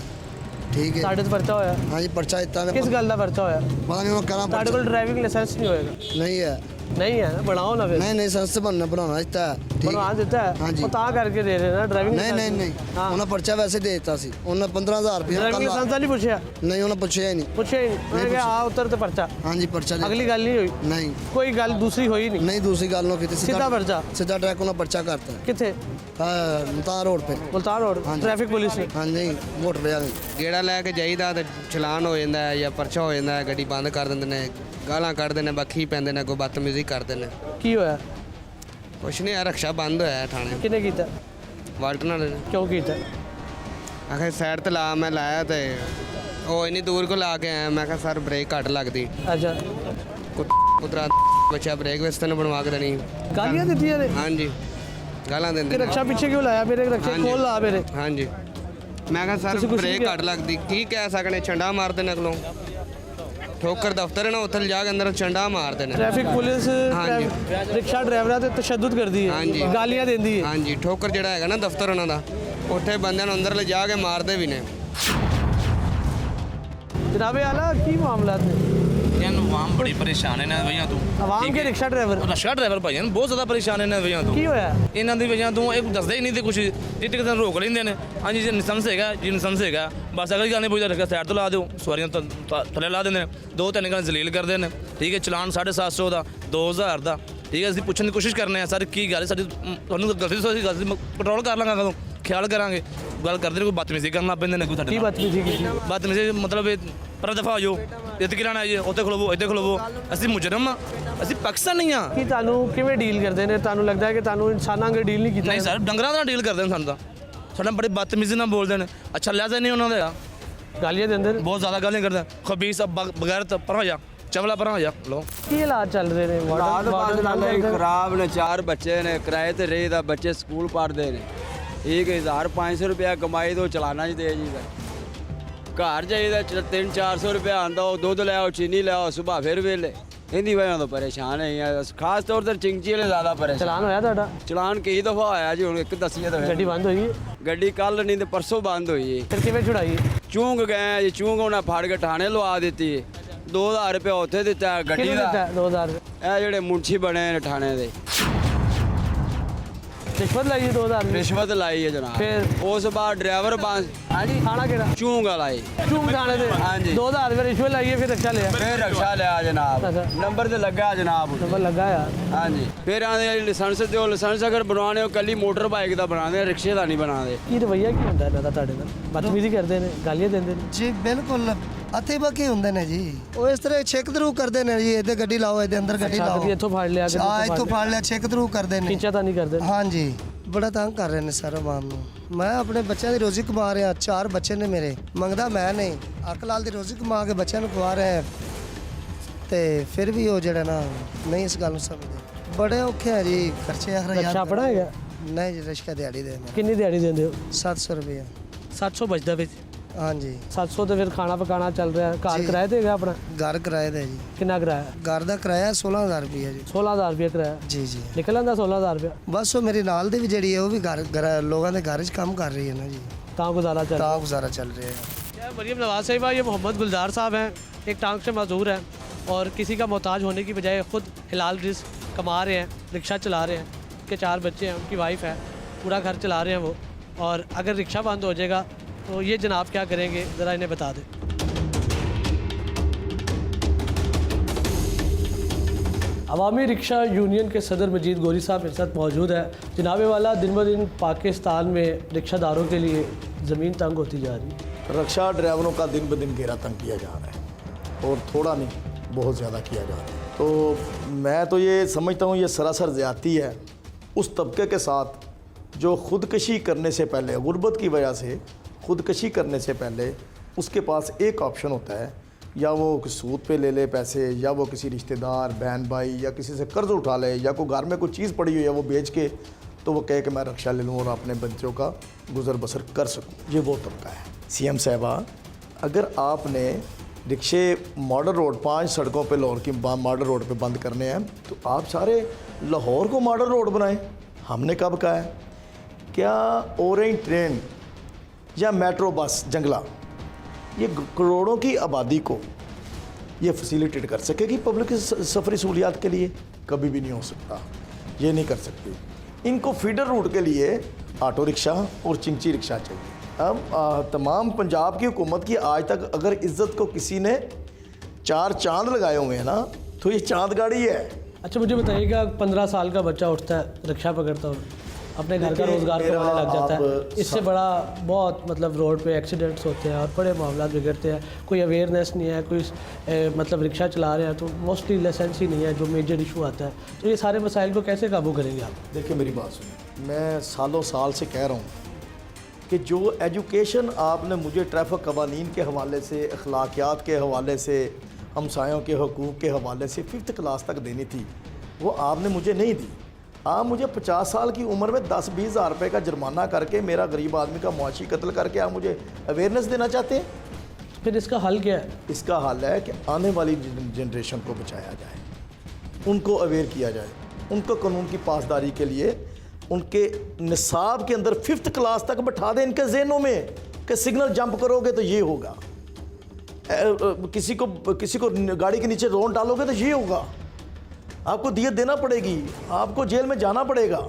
ਠੀਕ ਹੈ, ਸਾਡੇ ਤੇ ਪਰਚਾ ਹੋਇਆ? ਹਾਂਜੀ ਪਰਚਾ ਦਿੱਤਾ। ਕਿਸ ਗੱਲ ਦਾ ਪਰਚਾ ਹੋਇਆ? ਪਤਾ ਨਹੀਂ ਉਹ ਕਰਾਂ। ਸਾਡੇ ਕੋਲ ਡਰਾਈਵਿੰਗ ਲਾਇਸੈਂਸ ਨਹੀਂ ਹੋਏਗਾ? ਨਹੀਂ ਹੈ। ਨਹੀਂ ਹੈ, ਬਣਾਓ ਨਾ ਫਿਰ। ਨਹੀਂ ਸੰਸ ਬਣਾਉਣਾ ਦਿੱਤਾ। ਬਣਵਾ ਦਿੱਤਾ ਹੈ? ਹਾਂਜੀ। ਉਹ ਤਾਂ ਕਰਕੇ ਦੇ ਰਹੇ ਨਾ ਡਰਾਈਵਿੰਗ। ਨਹੀਂ ਉਹਨਾਂ ਪਰਚਾ ਵੈਸੇ ਦੇ ਦਿੱਤਾ ਸੀ, ਉਹਨਾਂ 15000 ਰੁਪਏ। ਡਰਾਈਵਿੰਗ ਲਾਇਸੈਂਸ ਦਾ ਨਹੀਂ ਪੁੱਛਿਆ? ਨਹੀਂ ਉਹਨਾਂ ਪੁੱਛਿਆ ਹੀ ਨਹੀਂ। ਪੁੱਛਿਆ ਹੀ ਨਹੀਂ, ਉਹਨੇ ਕਿਹਾ ਆ ਉੱਤਰ ਤੇ ਪਰਚਾ। ਹਾਂਜੀ ਪਰਚਾ। ਅਗਲੀ ਗੱਲ ਨਹੀਂ ਹੋਈ? ਨਹੀਂ ਕੋਈ ਗੱਲ ਦੂਸਰੀ ਹੋਈ ਨਹੀਂ? ਨਹੀਂ ਦੂਸਰੀ ਗੱਲ ਨਾ ਕੀਤੀ, ਸਿੱਧਾ ਪਰਚਾ? ਸਿੱਧਾ ਟਰੈਕ ਉਹਨਾਂ ਪਰਚਾ ਕਰਤਾ। ਕਿੱਥੇ? ਮੁਲਤਾਨ ਰੋਡ पे। ਮੁਲਤਾਨ ਰੋਡ ਟ੍ਰੈਫਿਕ ਪੁਲਿਸ ਨੇ? ਹਾਂਜੀ ਮੋਟਰਵੇ ਵਾਲੇ ਗੇੜਾ ਲੈ ਕੇ ਜਾਈਦਾ ਤੇ ਚਲਾਨ ਹੋ ਜਾਂਦਾ ਹੈ ਜਾਂ ਪਰਚਾ ਹੋ ਜਾਂਦਾ ਹੈ, ਗੱਡੀ ਬੰਦ ਕਰ ਦਿੰਦੇ ਨੇ, ਗਾਲਾਂ ਕੱਢਦੇ ਨੇ, ਬੱਖੀ ਪੈਂਦੇ ਨੇ, ਕੋਈ ਬਦਤਮੀਜ਼ੀ ਕਰਦੇ ਨੇ। ਕੀ ਹੋਇਆ? ਕੁਛ ਨਹੀਂ, ਰਕਸ਼ਾ ਬੰਦ ਹੋਇਆ ਥਾਣੇ। ਕਿਹਨੇ ਕੀਤਾ? ਵਾਲਟਨ ਵਾਲੇ ਨੇ। ਕਿਉਂ ਕੀਤਾ? ਆਖੇ ਸਾਈਡ ਤੇ ਲਾ, ਮੈਂ ਲਾਇਆ ਤੇ ਉਹ ਇੰਨੀ ਦੂਰ ਕੋ ਲਾ ਕੇ ਆਇਆ, ਮੈਂ ਕਿਹਾ ਸਰ ਬ੍ਰੇਕ ਘੱਟ ਲੱਗਦੀ। ਅੱਛਾ, ਕੁਤਰਾ ਬੱਚਾ ਬ੍ਰੇਕ ਵਸਤੇ ਨੂੰ ਬਣਵਾ ਕੇ ਦੇਣੀ। ਗਾਲੀਆਂ ਦਿੱਤੀਆਂ ਨੇ? ਹਾਂਜੀ, ਗਾਲਾਂ ਦਿੰਦੇ ਕਿ ਨੇ। ਰਕਸ਼ਾ ਪਿੱਛੇ ਕਿਉਂ ਲਾਇਆ? ਮੇਰੇ ਰਕਸ਼ੇ ਕੋਲ ਲਾ ਮੇਰੇ। ਹਾਂਜੀ, ਮੈਂ ਕਿਹਾ ਸਰ ਬ੍ਰੇਕ ਘੱਟ ਲੱਗਦੀ, ਕੀ ਕਹਿ ਸਕਣੇ, ਛੰਡਾ ਮਾਰਦੇ ਨੇ ਅਗਲੋਂ। ਠੋਕਰ ਦਫ਼ਤਰ ਹੈ ਨਾ, ਉੱਥੇ ਜਾ ਕੇ ਅੰਦਰ ਛੰਡਾ ਮਾਰਦੇ ਨੇ। ਟ੍ਰੈਫਿਕ ਪੁਲਿਸ ਰਿਕਸ਼ਾ ਡਰਾਈਵਰਾਂ ਤੇ ਤਸ਼ੱਦਦ ਕਰਦੀ ਹੈ, ਗਾਲੀਆਂ ਦਿੰਦੀ ਹੈ। ਹਾਂਜੀ, ਠੋਕਰ ਜਿਹੜਾ ਹੈਗਾ ਨਾ ਦਫ਼ਤਰ ਉਹਨਾਂ ਦਾ, ਉੱਥੇ ਬੰਦਿਆਂ ਨੂੰ ਅੰਦਰ ਲਿਜਾ ਕੇ ਮਾਰਦੇ ਵੀ ਨੇ। जनाबे आला की मामला थे? आवाम बड़ी परेशान है वजह तो। आवाम के रिक्शा ड्राइवर? रिक्शा ड्राइवर भाई बहुत ज़्यादा परेशान है वजह तो। की होया? ਇਹਨਾਂ ਦੀ ਵਜ੍ਹਾ ਤੋਂ ਇਹ ਦੱਸਦੇ ਹੀ ਨਹੀਂ ਤੇ ਕੁਝ ਟਿਕਟ ਤਾਂ ਰੋਕ ਲੈਂਦੇ ਨੇ। ਹਾਂਜੀ ਜੀ ਲਾਇਸੈਂਸ ਹੈਗਾ ਜੀ, ਲਾਇਸੈਂਸ ਹੈਗਾ, ਬਸ ਅਗਲੀ ਗੱਲ ਨਹੀਂ ਪੁੱਛਦਾ, ਰਿਕਸ਼ਾ ਸਾਈਡ ਤੋਂ ਲਾ ਦਿਓ, ਸਵਾਰੀਆਂ ਥੱਲੇ ਲਾ ਦਿੰਦੇ ਨੇ, 2-3 ਗੱਲ ਜ਼ਲੀਲ ਕਰਦੇ ਨੇ। ਠੀਕ ਹੈ, ਚਲਾਨ 750 ਦਾ, 2000 ਦਾ। ਠੀਕ ਹੈ, ਅਸੀਂ ਪੁੱਛਣ ਦੀ ਕੋਸ਼ਿਸ਼ ਕਰਨੇ ਆ ਸਰ ਕੀ ਗੱਲ ਸਾਡੀ, ਤੁਹਾਨੂੰ ਗਲਤੀ ਤੋਂ ਅਸੀਂ ਗਲਤੀ ਕੰਟਰੋਲ ਕਰ ਲਾਂਗਾ, ਕਦੋਂ ਖਿਆਲ ਕਰਾਂਗੇ। ਗੱਲ ਕਰਦੇ ਨੇ ਕੋਈ ਬਦਤਮੀਜ਼ੀ ਕਰਨ ਲੱਗ ਪੈਂਦੇ ਨੇ ਕੋਈ। ਕੀ ਬਦਤਮੀਜ਼ੀ ਕੀਤੀ? ਬਦਤਮੀਜ਼ੀ ਮਤਲਬ ਪਰ ਦਫਾ ਹੋ ਜਾਓ, ਇੱਥੇ ਕਿਹੜਾ ਜੀ, ਉੱਥੇ ਖਲੋਵੋ, ਇੱਥੇ ਖਲੋਵੋ। ਅਸੀਂ ਮੁਜਰਮ ਆ, ਅਸੀਂ ਪਾਕਿਸਤਾਨ ਨਹੀਂ ਆ। ਕੀ ਤੁਹਾਨੂੰ ਕਿਵੇਂ ਡੀਲ ਕਰਦੇ ਨੇ? ਤੁਹਾਨੂੰ ਲੱਗਦਾ ਹੈ ਕਿ ਤੁਹਾਨੂੰ ਇਨਸਾਨਾਂ ਨਾਲ ਡੀਲ ਨਹੀਂ ਕੀਤਾ? ਨਹੀਂ ਸਰ, ਡੰਗਰਾਂ ਨਾਲ ਡੀਲ ਕਰਦੇ ਨੇ ਸਾਨੂੰ ਤਾਂ। ਸਾਡਾ ਬੜੀ ਬਦਤਮੀਜ਼ੀ ਨਾਲ ਬੋਲਦੇ ਨੇ। ਅੱਛਾ ਲਿਆ ਨਹੀਂ ਉਹਨਾਂ ਦਾ, ਗਾਲੀਆਂ ਦਿੰਦੇ ਨੇ, ਬਹੁਤ ਜ਼ਿਆਦਾ ਗਾਲੀਆਂ ਕਰਦੇ। ਖਬੀਸ ਬਗੈਰਤ ਪਰ ਹੋ ਜਾ, ਚਵਲਾ ਪਰ ਹੋ ਜਾ। ਲੋ ਕੀ ਹਾਲਾਤ ਚੱਲ ਰਹੇ ਨੇ? ਖਰਾਬ ਨੇ, 4 ਬੱਚੇ ਨੇ, ਕਿਰਾਏ ਤੇ ਰਹੀਦਾ, ਬੱਚੇ ਸਕੂਲ ਪੜ੍ਹਦੇ ਨੇ। 1500 ਰੁਪਇਆ ਕਮਾਈ ਤੋਂ ਚਲਾਨਾ ਚ ਦੇ ਜੀ। घर चाहिए 300-400 रुपया आंदा हो, दुध ले आओ, चीनी ले आओ, सुबह फिर वेले इन्दी वजह तो परेशान है। खास तौर पर चिंची वाले ज़्यादा परेशान। चलान होया ਤੁਹਾਡਾ? चलान कई दफ़ा होया जी, हुण एक दसिए तो ਗੱਡੀ ਬੰਦ ਹੋਈ? गड्डी कल नहीं तो परसों बंद हुई। ਫਿਰ ਕਿਵੇਂ ਛੁਡਾਈ? चूंग गए जी, चूंग उन्हें फाड़ के ठाणे लवा दी। 2000 रुपया उत्थे दिता गड्डी ਕਿਹਨੂੰ दा। ਦਿੱਤਾ 2000 ਰੁਪਏ? ਇਹ ਜਿਹੜੇ ਮੁੰਸ਼ੀ ਬਣੇ ਨੇ ਠਾਣੇ ਦੇ ਰਿਸ਼ਵਤ ਲਈ 2000 ਰੁਪਏ? ਰਿਸ਼ਵਤ ਲਾਈ ਹੈ ਜਨਾਬ। ਫਿਰ ਉਸ ਬਾਅਦ ਡਰਾਈਵਰ ਬੰਦ। ਹਾਂਜੀ ਥਾਣਾ ਕਿਹੜਾ? ਚੂੰਗ ਵਾਲਾ ਚੂੰਗ ਥਾਣੇ ਦੇ? ਹਾਂਜੀ 2000 ਰੁਪਏ ਰਿਸ਼ਵਤ ਲਈ ਹੈ, ਫਿਰ ਰਕਸ਼ਾ ਲਿਆ? ਫਿਰ ਰਕਸ਼ਾ ਲਿਆ ਜਨਾਬ। ਨੰਬਰ ਤੇ ਲੱਗਾ ਜਨਾਬ। ਨੰਬਰ ਲੱਗਾ ਯਾਰ। ਹਾਂਜੀ ਫਿਰ ਆਂਦੇ ਲਾਇਸੈਂਸ ਦਿਓ, ਲਾਇਸੈਂਸ ਅਗਰ ਬਣਵਾਉਣੇ ਹੋ ਕੱਲੀ ਮੋਟਰ ਬਾਈਕ ਦਾ ਬਣਾਉਂਦੇ, ਰਿਕਸ਼ੇ ਦਾ ਨਹੀਂ ਬਣਾਉਂਦੇ। ਕੀ ਰਵਈਆ ਕੀ ਹੁੰਦਾ ਇਹਨਾਂ ਦਾ ਤੁਹਾਡੇ ਨਾਲ? ਬਦਤਮੀਜ਼ੀ ਕਰਦੇ ਨੇ, ਗਾਲੀਆਂ ਦਿੰਦੇ ਨੇ? ਜੀ ਬਿਲਕੁਲ ਅਤੇ ਬਾਕੀ ਹੁੰਦੇ ਨੇ ਜੀ, ਉਹ ਇਸ ਤਰ੍ਹਾਂ ਚੈੱਕ ਥਰੂ ਕਰਦੇ ਨੇ ਜੀ, ਇਹਦੇ ਗੱਡੀ ਲਾਓ, ਇਹਦੇ ਅੰਦਰ ਗੱਡੀ ਲਾਓ, ਕਦੀ ਇੱਥੋਂ ਫੜ ਲਿਆ, ਕਦੀ ਇੱਥੋਂ ਫੜ ਲਿਆ, ਚੈੱਕ ਥਰੂ ਕਰਦੇ ਨੇ। ਖਿੱਚਾ ਤਾਂ ਨਹੀਂ ਕਰਦੇ? ਹਾਂਜੀ ਬੜਾ ਤੰਗ ਕਰ ਰਹੇ ਨੇ ਸਰ ਆਵਾਮ ਨੂੰ। ਮੈਂ ਆਪਣੇ ਬੱਚਿਆਂ ਦੀ ਰੋਜ਼ੀ ਕਮਾ ਰਿਹਾ, 4 ਬੱਚੇ ਨੇ ਮੇਰੇ, ਮੰਗਦਾ ਮੈਂ ਨਹੀਂ, ਅੱਕ ਲਾਲ ਦੀ ਰੋਜ਼ੀ ਕਮਾ ਕੇ ਬੱਚਿਆਂ ਨੂੰ ਖਵਾ ਰਿਹਾ ਤੇ ਫਿਰ ਵੀ ਉਹ ਜਿਹੜਾ ਨਾ ਨਹੀਂ ਇਸ ਗੱਲ ਨੂੰ ਸਮਝਦੇ। ਬੜੇ ਔਖੇ ਆ ਜੀ, ਖਰਚੇ ਹਰ ਰਕਸ਼ਾ ਆਪਣਾ ਹੈਗਾ? ਨਹੀਂ ਜੀ, ਰਿਸ਼ਕਾ ਦਿਹਾੜੀ ਦੇ ਕਿੰਨੀ ਦਿਹਾੜੀ ਦਿੰਦੇ ਹੋ? 700 ਰੁਪਏ। 700 ਬਚਦਾ ਵਿੱਚ? ਹਾਂਜੀ 700 ਤੇ ਫਿਰ ਖਾਣਾ ਪਕਾਣਾ ਚੱਲ ਰਿਹਾ, ਘਰ ਕਿਰਾਏ ਤੇ ਹੈਗਾ ਆਪਣਾ? ਘਰ ਕਿਰਾਏ ਦਾ ਜੀ। ਕਿੰਨਾ ਕਿਰਾਇਆ? ਘਰ ਦਾ ਕਿਰਾਇਆ 16000 ਰੁਪਏ ਜੀ। 16000 ਰੁਪਏ ਕਿਰਾਇਆ? ਜੀ ਜੀ ਨਿਕਲ ਆਂਦਾ 16000 ਰੁਪਏ? ਬਸ ਉਹ ਮੇਰੇ ਨਾਲ ਦੀ ਵੀ ਜਿਹੜੀ ਹੈ ਉਹ ਵੀ ਘਰ ਲੋਕਾਂ ਦੇ ਘਰ 'ਚ ਕੰਮ ਕਰ ਰਹੀ ਹੈ ਨਾ ਜੀ, ਤਾਂ ਗੁਜ਼ਾਰਾ ਚੱਲ ਤਾਂ गुजारा चल रहा है। क्या मरीम नवाज साहिबा, ये मोहम्मद गुलजार साहब हैं, एक टांग से मजदूर हैं और किसी का मोहताज होने की बजाय ख़ुद हिलाल रिज़्क़ कमा रहे हैं, रिक्शा चला रहे हैं, उनके 4 बच्चे हैं, उनकी वाइफ है, पूरा घर चला रहे हैं वो। और अगर रिक्शा बंद हो जाएगा तो ये जनाब क्या करेंगे, ज़रा इन्हें बता दें। अवामी रिक्शा यूनियन के सदर मजीद गोरी साहब मेरे साथ मौजूद है। जनाब वाला, दिन ब दिन पाकिस्तान में रिक्शादारों के लिए ज़मीन तंग होती जा रही है। रक्षा ड्राइवरों का दिन ब दिन घेरा तंग किया जा रहा है और थोड़ा नहीं बहुत ज़्यादा किया जा रहा है। तो मैं तो ये समझता हूँ ये सरासर ज़्यादती है उस तबके के साथ जो ख़ुदकशी करने से पहले, गुर्बत की वजह से ख़ुदकशी करने से पहले उसके पास एक ऑप्शन होता है, या वो सूद पे ले ले पैसे, या वो किसी रिश्तेदार बहन भाई या किसी से कर्ज़ उठा ले, या कोई घर में कोई चीज़ पड़ी हुई है वो बेच के तो वो कहे कि मैं रक्षा ले लूँ और अपने बच्चों का गुजर बसर कर सकूँ। ये वो तबका है। सीएम साहबा, अगर आपने रिक्शे मॉडल रोड 5 सड़कों पे लाहौर की मॉडल रोड पे बंद करने हैं तो आप सारे लाहौर को मॉडल रोड बनाएं। हमने कब कहा है? क्या ओरेंज ट्रेन या मेट्रो बस जंगला ये करोड़ों की आबादी को ये फैसिलिटेट कर सकेगी पब्लिक सफरी सहूलियात के लिए? कभी भी नहीं हो सकता, ये नहीं कर सकती। इनको फीडर रूट के लिए ऑटो रिक्शा और चिंची रिक्शा चाहिए। अब तमाम पंजाब की हुकूमत की आज तक अगर इज़्ज़त को किसी ने 4 चांद लगाए हुए हैं ना तो ये चांद गाड़ी है। अच्छा मुझे बताइएगा, 15 साल का बच्चा उठता है, रिक्शा पकड़ता है, अपने घर का रोज़गार कमाने लग जाता है, इससे बड़ा बहुत मतलब रोड पे एक्सीडेंट्स होते हैं और बड़े मामला बिगड़ते हैं। कोई अवेयरनेस नहीं है, कोई मतलब रिक्शा चला रहे हैं तो मोस्टली लाइसेंस ही नहीं है, जो मेजर इशू आता है। तो ये सारे मसाइल को कैसे काबू करेंगे आप? देखिए मेरी बात सुनिए, मैं सालों साल से कह रहा हूँ कि जो एजुकेशन आपने मुझे ट्रैफिक कवानीन के हवाले से, अखलाकियात के हवाले से, हमसायों के हकूक़ के हवाले से 5th क्लास तक देनी थी वो आपने मुझे नहीं दी। आप मुझे 50 साल की उम्र में 10-20 हज़ार रुपये का जुर्माना करके, मेरा गरीब आदमी का मुआशी कत्ल करके आप मुझे अवेयरनेस देना चाहते हैं? फिर इसका हल क्या है? इसका हल है कि आने वाली जनरेशन को बचाया जाए, उनको अवेयर किया जाए, उनको कानून की पासदारी के लिए उनके निसाब के अंदर 5th क्लास तक बैठा दें इनके जहनों में कि सिग्नल जंप करोगे तो ये होगा, किसी को गाड़ी के नीचे रोन डालोगे तो ये होगा, आपको दियत देना पड़ेगी, आपको जेल में जाना पड़ेगा।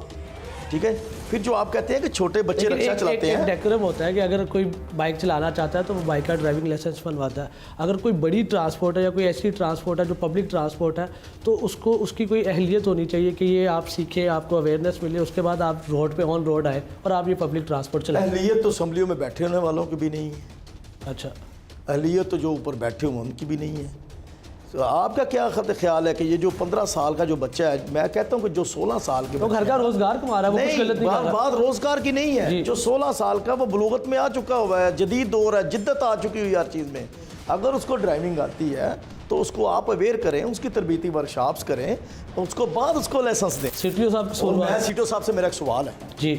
ठीक है, फिर जो आप कहते हैं कि छोटे बच्चे रिक्शा चलाते हैं, डेकोरम होता है कि अगर कोई बाइक चलाना चाहता है तो वो बाइक का ड्राइविंग लाइसेंस बनवाता है। अगर कोई बड़ी ट्रांसपोर्ट है या कोई ऐसी ट्रांसपोर्ट है जो पब्लिक ट्रांसपोर्ट है तो उसको उसकी कोई अहलियत होनी चाहिए कि ये आप सीखें, आपको अवेयरनेस मिले, उसके बाद आप रोड पे ऑन रोड आए और आप ये पब्लिक ट्रांसपोर्ट चलाएं। अहलियत तो असम्बलियों में बैठे होने वालों की भी नहीं है। अच्छा, अहलियत तो जो ऊपर बैठे हुए उनकी भी नहीं है। तो आपका क्या ख्याल है कि ये जो 15 साल का जो बच्चा है, मैं कहता हूँ कि जो 16 साल के वो घर का रोजगार कमा रहा है, वो कुछ गलत नहीं कर रहा। बात रोजगार की नहीं है, जो 16 साल का वो बलूगत में आ चुका हुआ है, जदीद दौर है, जिद्दत आ चुकी हुई हर चीज़ में, अगर उसको ड्राइविंग आती है तो उसको आप अवेयर करें, उसकी तरबीती वर्कशॉप्स करें, उसको बाद उसको लाइसेंस दें। सीटीओ साहब से मेरा एक सवाल है जी,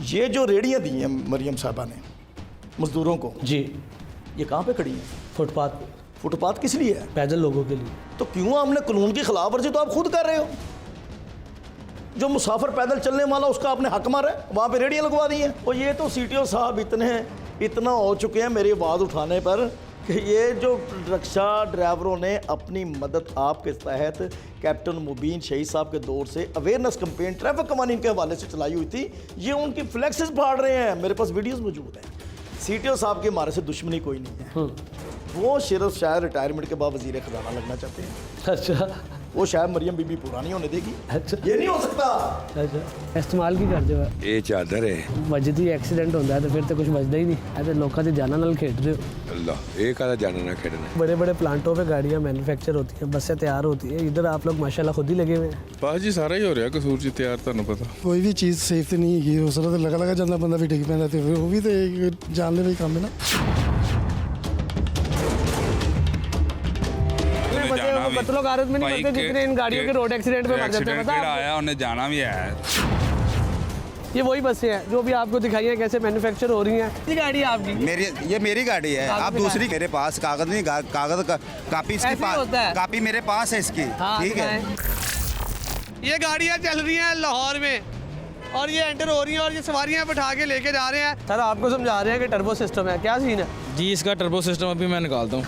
ये जो रेडियाँ दी हैं मरियम साहबा ने मजदूरों को जी, ये कहाँ पे खड़ी है? फुटपाथ पे। फुटपाथ किस लिए है? पैदल लोगों के लिए। तो क्यों आपने कानून की खिलाफ वर्जी तो आप खुद कर रहे हो। जो मुसाफिर पैदल चलने वाला उसका आपने हक मारा है, वहाँ पे रेडियाँ लगवा दी हैं। और ये तो सीटीओ साहब इतना हो चुके हैं मेरी आवाज़ उठाने पर कि ये जो रिक्शा ड्राइवरों ने अपनी मदद आपके तहत कैप्टन मुबीन शहीद साहब के दौर से अवेयरनेस कैंपेन ट्रैफिक कवानीन के हवाले से चलाई हुई थी, ये उनकी फ्लैक्सेस फाड़ रहे हैं। मेरे पास वीडियोस मौजूद हैं। सीटीओ साहब की हमारे से दुश्मनी कोई नहीं है, वो सिर्फ शायद रिटायरमेंट के बाद वजीर खजाना लगना चाहते हैं। अच्छा, वो शायद मरियम बीबी पूरा नहीं होने देगी। अच्छा, ये नहीं हो सकता। अच्छा, इस्तेमाल की करते हो? ये चादर है वजदी एक्सीडेंट होता है तो फिर तो कुछ बचता ही नहीं। ऐसे लोगों की जाना नाल खेड रहे हो। अल्लाह ये काला जाना ना खेड़ना। बड़े बड़े प्लांटों पे गाड़ियाँ मैन्युफैक्चर होती हैं, बसें तैयार होती है, इधर आप लोग माशाल्लाह खुद ही लगे हुए हैं। बस जी सारा ही हो रहा कसूर जी तैयार, ਤੁਹਾਨੂੰ ਪਤਾ कोई भी चीज़ सेफ तो नहीं है, उस तरह लगा लगा जाता बंदा भी डिग पैंदा ते फिर वो भी तो एक जानलेवा ही काम है ना। कत्लो गारत में नहीं मरते जितने इन गाड़ियों के रोड एक्सीडेंट में मर जाते हैं। पता है आया उन्हें जाना भी है। ये वही बसें हैं जो भी आपको दिखाई हैं कैसे मैन्युफैक्चर हो रही हैं। ये गाड़ी है आपकी? ये मेरी गाड़ी है। आप दूसरी, मेरे पास कागज नहीं, कागज का कापी इसके पास, कापी मेरे पास है इसकी। ठीक है। ये गाड़ियाँ चल रही हैं लाहौर में और ये एंटर हो रही हैं और ये सवारियाँ बैठा के लेके जा रहे हैं। सर आपको समझा रहे हैं कि टर्बो सिस्टम है, क्या सीन है? जी इसका टर्बो सिस्टम अभी मैं निकालता हूँ।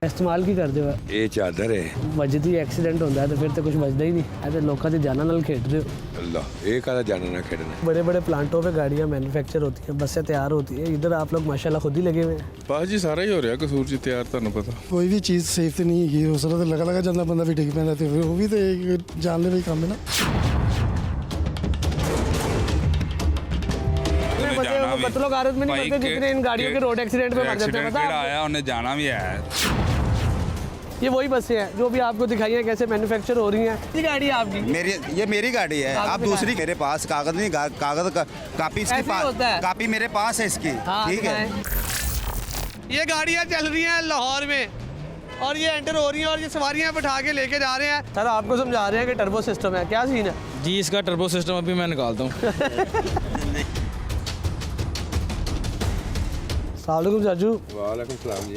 इस्तेमाल की करते हो? ये चादर है वजदी एक्सीडेंट होता है तो फिर तो कुछ बचता ही नहीं। ऐसे लोगों की जाना नाल खेड रहे हो। अल्लाह ये काला जाना ना खेड़ना। बड़े बड़े प्लांटों पे गाड़ियाँ मैन्युफैक्चर होती हैं, बसें तैयार होती है, इधर आप लोग माशाल्लाह खुद ही लगे हुए हैं। बस जी सारा ही हो रहा कसूर जी तैयार, ਤੁਹਾਨੂੰ ਪਤਾ कोई भी चीज़ सेफ तो नहीं है, उस तरह लगा लगा जाता बंदा भी डिग पैंदा ते फिर वो भी तो एक जानलेवा ही काम है ना। कत्लो गारत में नहीं मरते जितने इन गाड़ियों के रोड एक्सीडेंट में मर जाते हैं। पता है आया उन्हें जाना भी है। ये वही बसें हैं जो भी आपको दिखाई हैं कैसे मैन्युफैक्चर हो रही हैं। ये गाड़ी है आपकी? ये मेरी गाड़ी है। आप दूसरी, मेरे पास कागज नहीं, कागज का कापी इसके पास, कापी मेरे पास है इसकी। ठीक है। ये गाड़ियाँ चल रही हैं लाहौर में और ये एंटर हो रही हैं और ये सवारियाँ बैठा के लेके जा रहे हैं। सर आपको समझा रहे हैं कि टर्बो सिस्टम है, क्या सीन है? जी इसका टर्बो सिस्टम अभी मैं निकालता हूँ। सलाम चाचू। वालेकुम सलाम जी।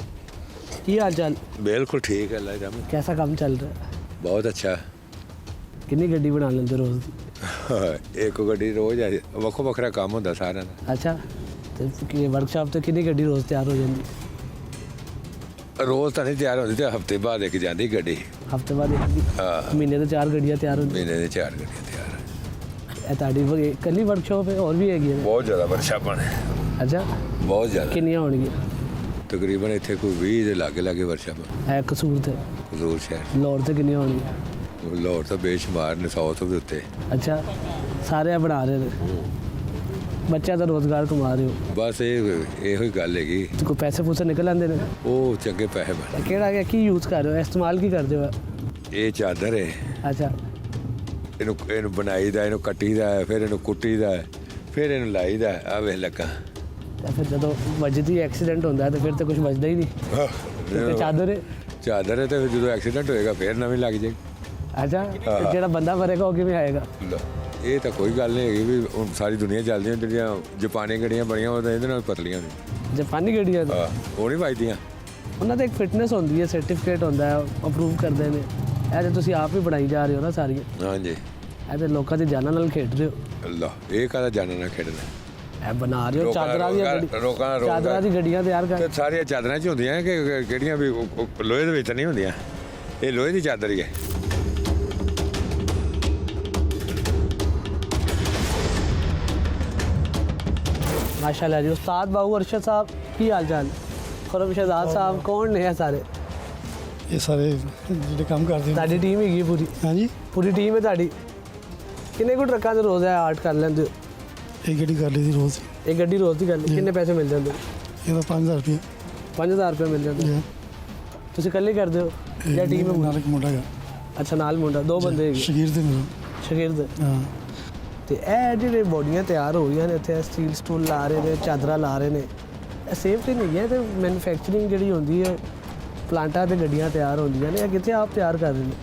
की हाल चाल? बिल्कुल ठीक है अल्लाह का। कैसा काम चल रहा है? बहुत अच्छा। कितनी गड्डी बना लेंगे रोज़ दी? एक गड्डी रोज़ है, वक्खो वखरा काम होता सारा। अच्छा, तो वर्कशॉप तो कितनी गड्डी रोज़ तैयार हो जाती? रोज़ तो नहीं तैयार होती, हफ्ते बाद एक जाती गड्डी। हफ्ते बाद एक? महीने तो 4 गड्डियाँ तैयार होती? महीने में 4 गड्डियाँ तैयार। ताड़ी कल वर्कशॉप है और भी है? बहुत ज़्यादा वर्कशॉप है। अच्छा, बहुत ज़्यादा। कितनी होगी? तकरीबन इतने कोई 20 के लागे लागे वर्कशॉप है। कसूर थे? कसूर शहर। लाहौर से कितनी होगी? लाहौर तो बेशुमार ने, 100 तो भी उत्ते। अच्छा, सारे बना रहे थे, बच्चा तो रोजगार कमा रहे हो। बस ये गल है। तो कोई पैसे पूसे निकल आते हैं? वो चंगे पैसे बन। केड़ा की यूज़ कर रहे हो, इस्तेमाल की करते हो? ये चादर है। अच्छा, ਇਹਨੂੰ ਬਣਾਈਦਾ, ਇਹਨੂੰ ਕੱਟੀਦਾ, ਫਿਰ ਇਹਨੂੰ ਕੁੱਟੀਦਾ, ਫਿਰ ਇਹਨੂੰ ਲਾਈਦਾ। ਆ ਵੇਖ ਲੱਗਾ। ਫਿਰ ਜਦੋਂ ਵੱਜਦੀ ਐਕਸੀਡੈਂਟ ਹੁੰਦਾ ਤਾਂ ਫਿਰ ਤਾਂ ਕੁਝ ਬਚਦਾ ਹੀ ਨਹੀਂ। ਚਾਦਰ ਹੈ ਤੇ ਜਦੋਂ ਐਕਸੀਡੈਂਟ ਹੋਏਗਾ ਫਿਰ ਨਵੀਂ ਲੱਗ ਜਾਏਗੀ। ਅੱਛਾ, ਜਿਹੜਾ ਬੰਦਾ ਮਰੇਗਾ ਉਹ ਕਿਵੇਂ ਆਏਗਾ? ਇਹ ਤਾਂ ਕੋਈ ਗੱਲ ਨਹੀਂ ਹੈਗੀ ਵੀ ਹੁਣ ਸਾਰੀ ਦੁਨੀਆ ਚੱਲਦੀਆਂ ਜਿਹੜੀਆਂ ਜਾਪਾਨੀ ਗੱਡੀਆਂ ਬਣੀਆਂ ਉਹ ਤਾਂ ਇਹਦੇ ਨਾਲ ਪਤਲੀਆਂ ਨੇ। ਜਾਪਾਨੀ ਗੱਡੀਆਂ ਉਹ ਨਹੀਂ ਵੱਜਦੀਆਂ। ਉਹਨਾਂ ਦਾ ਇੱਕ ਫਿਟਨੈਸ ਹੁੰਦੀ ਹੈ, ਸਰਟੀਫਿਕੇਟ ਹੁੰਦਾ ਹੈ, ਅਪਰੂਵ ਕਰਦੇ ਨੇ। ਇਹ ਤੇ ਤੁਸੀਂ ਆਪ ਹੀ ਬਣਾਈ ਜਾ ਰਹੇ ਹੋ ਨਾ ਸਾਰੀਆਂ। ਹਾਂਜੀ। ਇਹ ਤੇ ਲੋਕਾਂ ਦੀ ਜਾਨਾਂ ਨਾਲ ਖੇਡ ਰਹੇ ਹੋ। ਅੱਲਾਹ ਇਹ ਕਾਹਦਾ ਜਾਨਾਂ ਨਾਲ ਖੇਡਣਾ। ਇਹ ਬਣਾ ਰਹੇ ਹੋ ਚਾਦਰਾਂ ਦੀਆਂ ਚਾਦਰਾਂ ਦੀ ਗੱਡੀਆਂ ਤਿਆਰ ਕਰ। ਸਾਰੀਆਂ ਚਾਦਰਾਂ 'ਚ ਹੁੰਦੀਆਂ ਕਿ ਕਿਹੜੀਆਂ ਵੀ ਲੋਹੇ ਦੇ ਵਿੱਚ ਨਹੀਂ ਹੁੰਦੀਆਂ। ਇਹ ਲੋਹੇ ਦੀ ਚਾਦਰ ਹੀ ਹੈ। माशाल्लाह जी। उस्ताद बाबू अरशद साहब की हाल चाल? खुरम शहजाद साहब कौन ने सारे? ये सारे ਜਿਹੜੇ ਕੰਮ ਕਰਦੇ ਨੇ। ਤੁਹਾਡੀ ਟੀਮ ਹੈਗੀ ਪੂਰੀ? ਹਾਂਜੀ, ਪੂਰੀ ਟੀਮ ਹੈ ਤੁਹਾਡੀ। ਕਿੰਨੇ ਕੁ ਟਰੱਕਾਂ ਦੇ ਰੋਜ਼ ਹੈ ਆਰਟ ਕਰ ਲੈਂਦੇ ਹੋ? एक ਗੱਡੀ ਕਰ ਲਈ ਦੀ ਰੋਜ਼। ਇੱਕ ਗੱਡੀ ਰੋਜ਼ ਦੀ ਕਰ ਲਈ, ਕਿੰਨੇ ਪੈਸੇ ਮਿਲ ਜਾਂਦੇ? ਇਹਦਾ 5000 ਰੁਪਏ। 5000 ਰੁਪਏ ਮਿਲ ਜਾਂਦੇ। ਤੁਸੀਂ ਇਕੱਲੇ ਕਰਦੇ ਹੋ ਜਾਂ ਟੀਮ ਹੈ? ਨਾਲ ਇੱਕ ਮੁੰਡਾ ਹੈਗਾ। ਅੱਛਾ, ਨਾਲ ਮੁੰਡਾ, 2 ਬੰਦੇ ਹੈਗੇ। ਸ਼ਗੀਰਦ ਮੇਰਾ। ਸ਼ਗੀਰਦ। ਹਾਂ। ਤੇ ਇਹ ਜਿਹੜੇ ਬੋਡੀਆਂ ਤਿਆਰ ਹੋ ਰਹੀਆਂ ਨੇ ਇੱਥੇ, ਸਟੀਲ ਸਟੂਲ ਲਾ ਰਹੇ ਨੇ, ਚਾਦਰਾਂ ਲਾ ਰਹੇ ਨੇ, ਇਹ ਸੇਫ ਨਹੀਂ ਹੈਗੀਆਂ। ਤੇ ਮੈਨੂਫੈਕਚਰਿੰਗ ਜਿਹੜੀ ਹੁੰਦੀ ਹੈ ਪਲਾਂਟਾਂ ਤੇ ਗੱਡੀਆਂ ਤਿਆਰ ਹੁੰਦੀਆਂ ਨੇ, ਇਹ ਕਿੱਥੇ ਆਪ ਤਿਆਰ ਕਰ ਰਹੇ ਨੇ?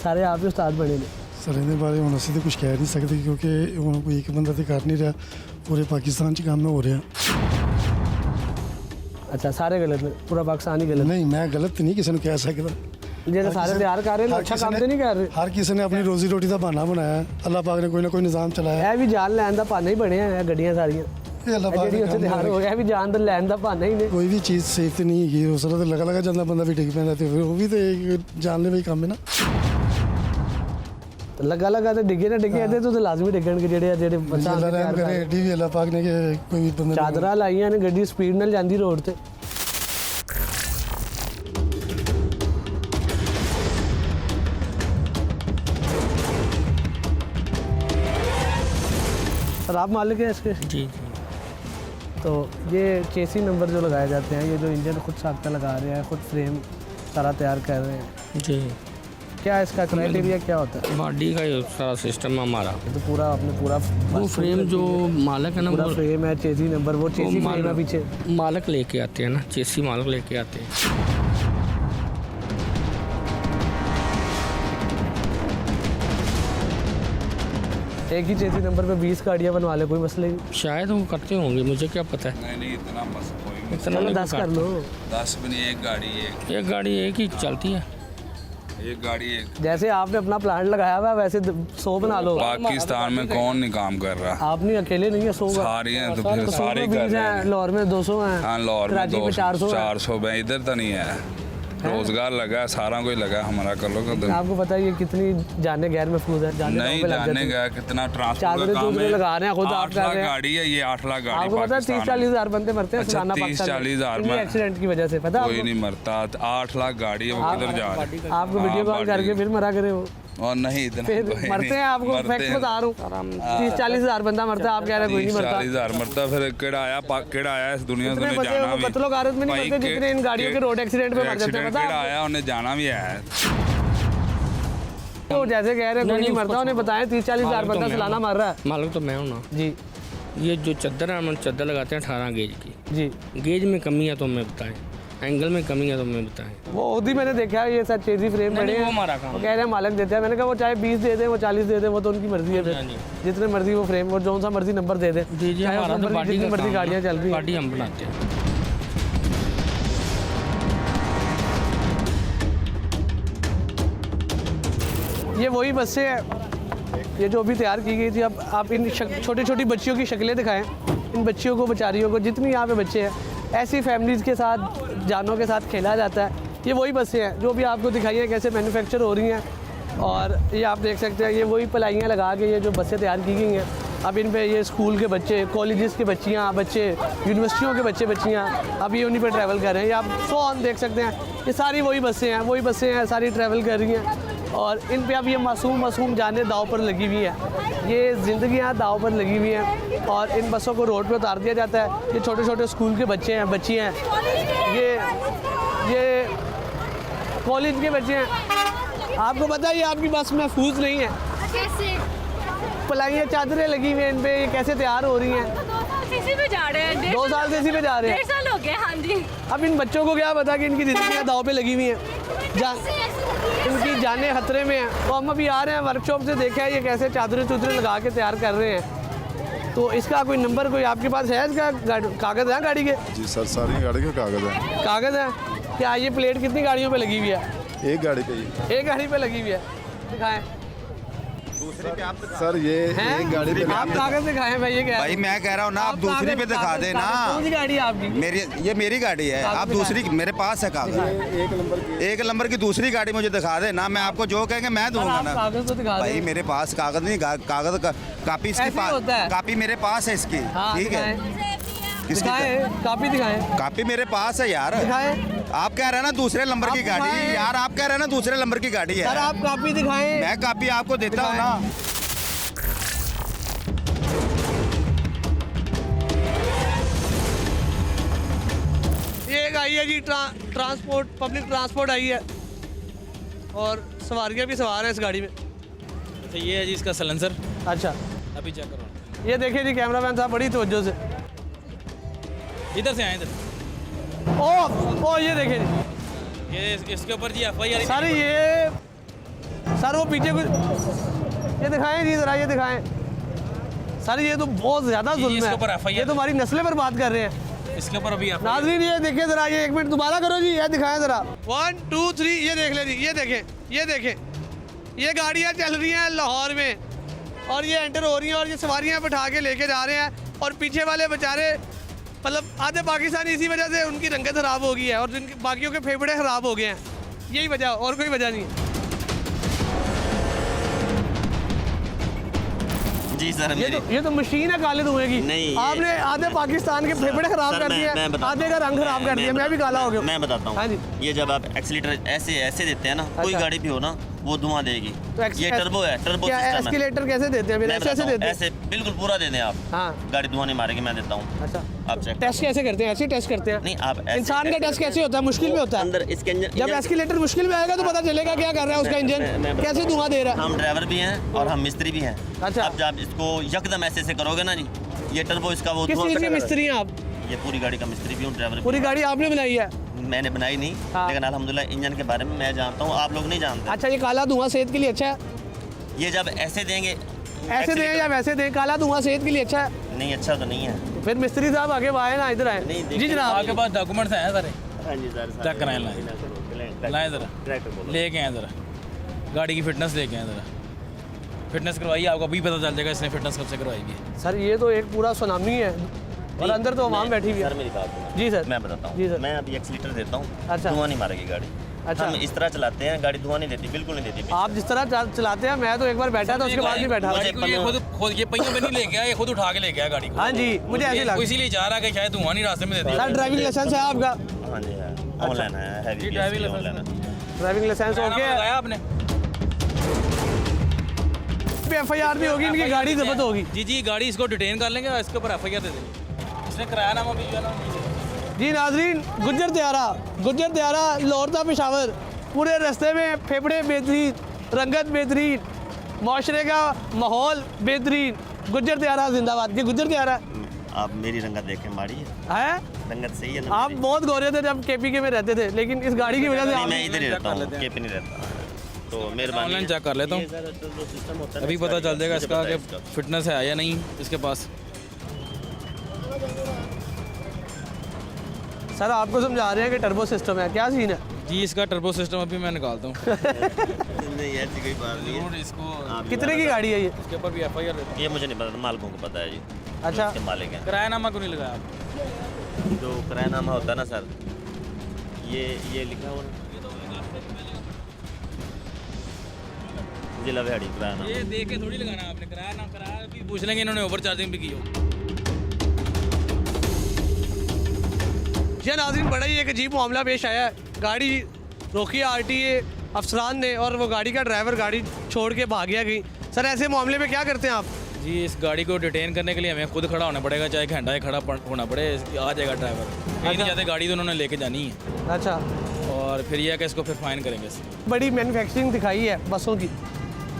ਸਾਰੇ ਆਪ ਹੀ ਉਸਤਾਦ ਬਣੇ ਨੇ? ਸਰ ਇਹਦੇ ਬਾਰੇ ਹੁਣ ਅਸੀਂ ਤਾਂ ਕੁਝ ਕਹਿ ਨਹੀਂ ਸਕਦੇ ਕਿਉਂਕਿ ਹੁਣ ਕੋਈ ਇੱਕ ਬੰਦਾ ਤੇ ਕਰ ਨਹੀਂ ਰਿਹਾ, ਪੂਰੇ ਪਾਕਿਸਤਾਨ 'ਚ ਕੰਮ ਹੋ ਰਿਹਾ। अच्छा सारे गलत हैं, पूरा पाकिस्तान ही गलत? नहीं, मैं गलत नहीं किसी ਨੂੰ ਕਹਿ ਸਕਦਾ। ਜਿਹੜੇ ਸਾਰੇ ਤਿਆਰ ਕਰ ਰਹੇ ਨੇ ਅੱਛਾ ਕੰਮ ਤੇ ਨਹੀਂ ਕਰ ਰਹੇ। ਹਰ ਕਿਸੇ ਨੇ ਆਪਣੀ ਰੋਜ਼ੀ ਰੋਟੀ ਦਾ ਬਹਾਨਾ ਬਣਾਇਆ ਹੈ। ਅੱਲਾਹ ਪਾਕ ਨੇ ਕੋਈ ਨਾ ਕੋਈ ਨਿਜ਼ਾਮ ਚਲਾਇਆ। ਇਹ ਵੀ ਜਾਨ ਲੈਣ ਦਾ ਬਹਾਨਾ ਹੀ ਬਣਿਆ ਹੈ ਗੱਡੀਆਂ ਸਾਰੀਆਂ। ਇਹ ਅੱਲਾਹ ਪਾਕ ਜਿਹੜੀ ਉੱਥੇ ਤਿਆਰ ਹੋ ਗਿਆ ਵੀ ਜਾਨ ਦਾ ਲੈਣ ਦਾ ਬਹਾਨਾ ਹੀ ਨੇ। ਕੋਈ ਵੀ ਚੀਜ਼ ਸੇਫ ਤੇ ਨਹੀਂ ਹੈਗੀ, ਉਸ ਤਰ੍ਹਾਂ ਤੇ ਲਗਾ ਜਾਂਦਾ ਬੰਦਾ ਵੀ ਡਿੱਗ ਪੈਂਦਾ ਤੇ ਉਹ ਵੀ ਤੇ ਜਾਨਲੇਵਾ ਹੀ ਕੰਮ ਹੈ ਨਾ। लगा तो डिगे ना डिगे ਇਹਦੇ ਤੋਂ ਲਾਜ਼ਮੀ ਡਿੱਗਣਗੇ ਜਿਹੜੇ ਬੱਚਾ ਅੱਲਾਹ ਰਹਿਮ ਕਰੇ। ਐਡੀ ਵੀ ਅੱਲਾਹ ਪਾਕ ਨੇ ਕਿ ਕੋਈ ਵੀ ਬੰਦਾ ਚਾਦਰਾਂ ਲਾਈਆਂ ਨੇ, ਗੱਡੀ ਸਪੀਡ ਨਾਲ ਜਾਂਦੀ ਰੋਡ ਤੇ। सर आप मालिक हैं इसके? जी। तो ये चेसी नंबर जो लगाए जाते हैं, ये जो इंजन खुद साख्ता लगा रहे हैं, खुद फ्रेम सारा तैयार कर रहे हैं जी, क्या इसका क्राइटेरिया क्या होता है? बॉडी का ही सारा सिस्टम है हमारा। तो पूरा आपने पूरा वो फ्रेम जो मालिक है ना, पूरा फ्रेम है, चेसी नंबर, वो चेसी फ्रेम है पीछे मालिक लेके आते हैं ना, चेसी मालिक लेके आते हैं। एक ही चेसी नंबर पे 20 गाड़ियाँ बनवा ले, कोई मसला ही नहीं। शायद वो करते होंगे, मुझे क्या पता है। नहीं इतना मसला इतना नहीं 10 कर लो। 10 भी नहीं, एक गाड़ी एक ही चलती है। एक गाड़ी एक। जैसे आपने अपना प्लांट लगाया हुआ है वैसे 100 बना लो। पाकिस्तान में कौन नहीं काम कर रहा? आप नहीं अकेले नहीं है, 100 सारे हैं तो फिर सारे कर रहे हैं। लाहौर में 200 हैं। हाँ लाहौर में कराची में 400 में, इधर तो नहीं है। रोजगार लगा है, सारा कोई लगा है, हमारा कर लो कर। आपको पता है ये कितनी जाने गैर महफूज है? नहीं जानने गया कितना ट्रांसपोर्ट का काम है। लगा रहे हैं खुद, 8 लाख गाड़ी है, ये 8 लाख गाड़ी। आपको पता है 30-40 हज़ार बंदे मरते हैं सालाना पाकिस्तान में 30-40 हज़ार एक्सीडेंट की वजह से, पता है? कोई नहीं मरता। 8 लाख गाड़ी है, वो किधर जा रही है? आपको वीडियो कॉल करके फिर मरा करे वो। और नहीं इतना फिर मरते हैं, आपको फैक्ट बता रहा हूँ। 30-40 हज़ार बंदा मरता है, आप कह रहे हैं कोई नहीं मरता। 40 हज़ार मरता, फिर केड़ा आया इस दुनिया से जाना भी। कत्लो गारत में नहीं मरते जितने इन गाड़ियों के रोड एक्सीडेंट में मर जाते हैं, पता है? आया उन्हें जाना भी है। तो जैसे कह रहे हैं कोई नहीं मरता, उन्हें बताएं 30-40 हज़ार बंदा सालाना मर रहा है। मालिक तो मैं हूँ ना जी। ये जो चद्दर है, हम चद्दर लगाते हैं 18 गेज की जी। गेज में कमी है तो हमें बताएं, एंगल में कमी है तो हमें बताएं। वो खुद ही मैंने देखा है, ये सब चेजी फ्रेम बड़े हैं, हमारा काम वो कह रहे हैं मालिक देते हैं। मैंने कहा वो चाहे 20 दे दे, वो 40 दे दे, वो तो उनकी मर्जी है। फिर जितने मर्जी वो फ्रेम, वो जो सा मर्जी नंबर दे दे, हमारा तो बाडी जितनी मर्जी गाड़ियाँ चल रही हैं, बाडी हम बनाते हैं। ये वही बसें हैं ये जो अभी तैयार की गई थी। अब आप इन छोटी छोटी बच्चियों की शक्लें दिखाएं, इन बच्चियों को, बेचारियों को, जितनी यहाँ पे बच्चे हैं, ऐसी फैमिलीज़ के साथ, जानों के साथ खेला जाता है। ये वही बसें हैं जो भी आपको दिखाई है कैसे मैन्युफैक्चर हो रही हैं। और ये आप देख सकते हैं, ये वही पलाइयाँ लगा के ये जो बसें तैयार की गई हैं। अब इन पे ये स्कूल के बच्चे, कॉलेजेस के बच्चियाँ, बच्चे, यूनिवर्सिटियों के बच्चियाँ, अब ये उन्हीं पे ट्रैवल कर रहे हैं। ये आप 100 देख सकते हैं, ये सारी वही बसें हैं, सारी ट्रैवल कर रही हैं। और इन पे अब ये मासूम जानें दाव पर लगी हुई है, ये ज़िंदगियाँ दाव पर लगी हुई हैं। और इन बसों को रोड पे उतार दिया जाता है। ये छोटे छोटे स्कूल के बच्चे हैं, बच्चियाँ हैं, ये कॉलेज के बच्चे हैं। आपको पता है ये आपकी बस महफूज नहीं है। पलाइयाँ, चादरें लगी हुई हैं इन पे, ये कैसे तैयार हो रही हैं? 2 साल से इसी पे जा रहे हैं। 1.5 साल हो गए। हाँ जी। अब इन बच्चों को क्या पता कि इनकी ज़िंदगियाँ दाव पे लगी हुई हैं, इनकी जानें खतरे में हैं। तो हम अभी आ रहे हैं वर्कशॉप से, देखा है ये कैसे चादरें चुदरें लगा के तैयार कर रहे हैं। तो इसका कोई नंबर कोई आपके पास है? इसका कागज़ है गाड़ी के? जी सर, सारी गाड़ी के कागज़ है। कागज़ है? क्या ये प्लेट कितनी गाड़ियों पे लगी हुई है? एक गाड़ी पे ही। एक गाड़ी पे लगी हुई है। दिखाएं सर, ये एक गाड़ी पे आप कागज़ दिखाएं। भाई ये क्या है? भाई मैं कह रहा हूँ ना, आप दूसरी पे दिखा देना। कौन सी गाड़ी है आपकी? ये मेरी गाड़ी है। आप दूसरी, मेरे पास है कागज। एक नंबर की दूसरी गाड़ी मुझे दिखा दे ना, मैं आपको जो कहेंगे मैं दूंगा ना। कागज़ तो दिखा भाई मेरे पास कागज नहीं, कागज कापी इसके पास, कापी मेरे पास है इसकी। ठीक है, कापी दिखाएं। कापी मेरे पास है यार। आप कह रहे हैं ना दूसरे नंबर की गाड़ी, यार आप कह रहे हैं ना दूसरे नंबर की गाड़ी है। सर आप कापी दिखाएं। मैं कापी आपको देता हूँ ना। ये एक आई है जी ट्रांसपोर्ट, पब्लिक ट्रांसपोर्ट आई है और सवारियाँ भी सवार हैं इस गाड़ी में। तो ये है जी इसका सलेंसर। अच्छा, अभी चेक करो। ये देखिए जी कैमरामैन साहब बड़ी तवज्जो से, इधर से आए इधर। ओ ये देखिए जी, ये इसके ऊपर जी FIR। सर ये, सर वो पीछे कुछ ये दिखाएं जी ज़रा, ये दिखाएं सर, ये तो बहुत ज़्यादा जुल्म इसके ऊपर है, FIR ये तो हमारी नस्लें पर बात कर रहे हैं। इसके ऊपर अभी नाज़रीन ये देखिए ज़रा, ये 1 मिनट दोबारा करो जी, ये दिखाएं ज़रा। 1 2 3 ये देख ले जी, ये देखें, ये देखें, ये गाड़ियाँ चल रही हैं लाहौर में और ये एंटर हो रही हैं और ये सवारियाँ बैठा के लेके जा रहे हैं और पीछे वाले बेचारे मतलब आधे पाकिस्तानी इसी वजह से उनकी रंगत ख़राब हो गई है और जिनके बाकियों के फेफड़े ख़राब हो गए हैं, यही वजह, और कोई वजह नहीं है। जी सर, ये तो मशीन है काले धुएं की। नहीं, आपने आधे पाकिस्तान के फेफड़े खराब कर दिए, आधे का रंग खराब कर दिया, मैं भी काला हो गया। मैं बताता हूँ। हाँ जी, ये जब आप एक्सीलेटर ऐसे देते हैं ना, कोई गाड़ी भी हो ना वो धुआं देगी। तो ये टर्बो है, टर्बो क्या सिस्टम है। एस्केलेटर कैसे देते हैं फिर? ऐसे देते हैं? ऐसे बिल्कुल पूरा दे दें आप। हाँ, गाड़ी धुआं नहीं मारेगी, मैं देता हूँ। अच्छा, आप चेक टेस्ट कैसे करते हैं? ऐसे टेस्ट करते हैं? नहीं, आप इंसान का टेस्ट कैसे होता है? मुश्किल में होता है। अंदर इसके जब एस्केलेटर मुश्किल में आएगा तो पता चलेगा क्या कर रहा है उसका इंजन, कैसे धुआं दे रहा है। हम ड्राइवर भी हैं और हम मिस्त्री भी हैं। अच्छा, अब जब इसको यकदम ऐसे करोगे ना जी, ये टर्बो इसका वो किस चीज़ के मिस्त्री हैं आप? ये पूरी गाड़ी का मिस्त्री भी हूँ, ड्राइवर भी। पूरी गाड़ी आपने बनाई है? मैंने बनाई नहीं, लेकिन अल्हम्दुलिल्लाह इंजन के बारे में मैं जानता हूँ, आप लोग नहीं जानते। अच्छा, ये काला धुआं सेहत के लिए अच्छा है? ये जब ऐसे देंगे, ऐसे दें या वैसे दें, काला धुआं सेहत के लिए अच्छा है? नहीं, अच्छा तो नहीं है। फिर मिस्त्री साहब आगे आए ना, इधर आए। जी जनाब, आपके पास डॉक्यूमेंट्स हैं सारे? हाँ जी सर, चेक कराएं, लाएं ज़रा, लेके आए ज़रा, गाड़ी की फिटनेस लेके आए ज़रा, फिटनेस करवाइए, आपको अभी पता चल जाएगा इसने फिटनेस कब से करवाई है। सर ये तो एक पूरा सुनामी है और अंदर तो आवाम बैठी हुई है। सर मेरी बात सुनो। जी सर, मैं बताता जी हूँ। सर, मैं अभी एक्सीलेटर देता हूँ, अच्छा, धुआं नहीं मारेगी गाड़ी। अच्छा, हम इस तरह चलाते हैं, गाड़ी धुआं नहीं देती, बिल्कुल नहीं देती। आप जिस तरह चलाते हैं, मैं तो एक बार बैठा था, उसके बाद नहीं बैठा। खुद ये पहियों में नहीं लेके आया, ये खुद उठा के लेके आया गाड़ी को। हाँ जी, मुझे ऐसे लगा, इसीलिए जा रहा है कि शायद धुआं नहीं रास्ते में देती। सर ड्राइविंग लाइसेंस है आपका? हाँ जी, ऑनलाइन है, हैवी ड्राइविंग लाइसेंस ओके है आपने? FIR भी होगी, इनकी गाड़ी जब्त होगी। जी, गाड़ी इसको डिटेन कर लेंगे और इसके ऊपर FIR दे देंगे। इसने किराया नामा भी जी नाजरीन, गुज्जर त्यारा लाहौर था पेशावर, पूरे रास्ते में फेफड़े बेहतरीन, रंगत बेहतरीन, माशरे का माहौल बेहतरीन, गुज्जर त्यारा जिंदाबाद। ये गुज्जर त्यारा आप मेरी रंगत देखें, माड़ी है, रंगत सही है ना? आप बहुत गोरे थे जब KPK में रहते थे, लेकिन इस गाड़ी की वजह से मैं इधर ही रहता हूँ, KP नहीं रहता। तो मेहरबानी, ऑनलाइन चेक कर लेता हूँ, अभी पता चल जाएगा इसका कि फिटनेस है या नहीं इसके पास। सर आपको समझा रहे हैं कि टर्बो सिस्टम है, क्या सीन है? जी, इसका टर्बो सिस्टम अभी मैं निकालता हूँ। नहीं, ऐसी कोई बात नहीं है। इसको कितने की गाड़ी है ये? इसके ऊपर भी FIR देते हैं। ये मुझे नहीं पता, मालिकों को पता है जी। अच्छा, इसके मालिक हैं। किराया नामा क्यों नहीं लगाया आप? जो किराया नामा होता है ना सर, ये लिखा हुआ ना, जिला बिहाड़ी किराया नामा। ये देख के थोड़ी लगाना आपने, किराया भी पूछ लेंगे इन्होंने ओवर चार्जिंग भी की हो। जी नाज़रीन, बड़ा ही एक अजीब मामला पेश आया है। गाड़ी रोकी RTA अफसरान ने और वो गाड़ी का ड्राइवर गाड़ी छोड़ के भाग गया गई। सर ऐसे मामले में क्या करते हैं आप? जी, इस गाड़ी को डिटेन करने के लिए हमें खुद खड़ा होना पड़ेगा, चाहे घंटा खड़ा होना पड़े, आ जाएगा ड्राइवर। कहीं नहीं जाते, गाड़ी तो उन्होंने लेके जानी है। अच्छा, और फिर यह है कि इसको फिर फाइन करेंगे। बड़ी मैन्युफैक्चरिंग दिखाई है बसों की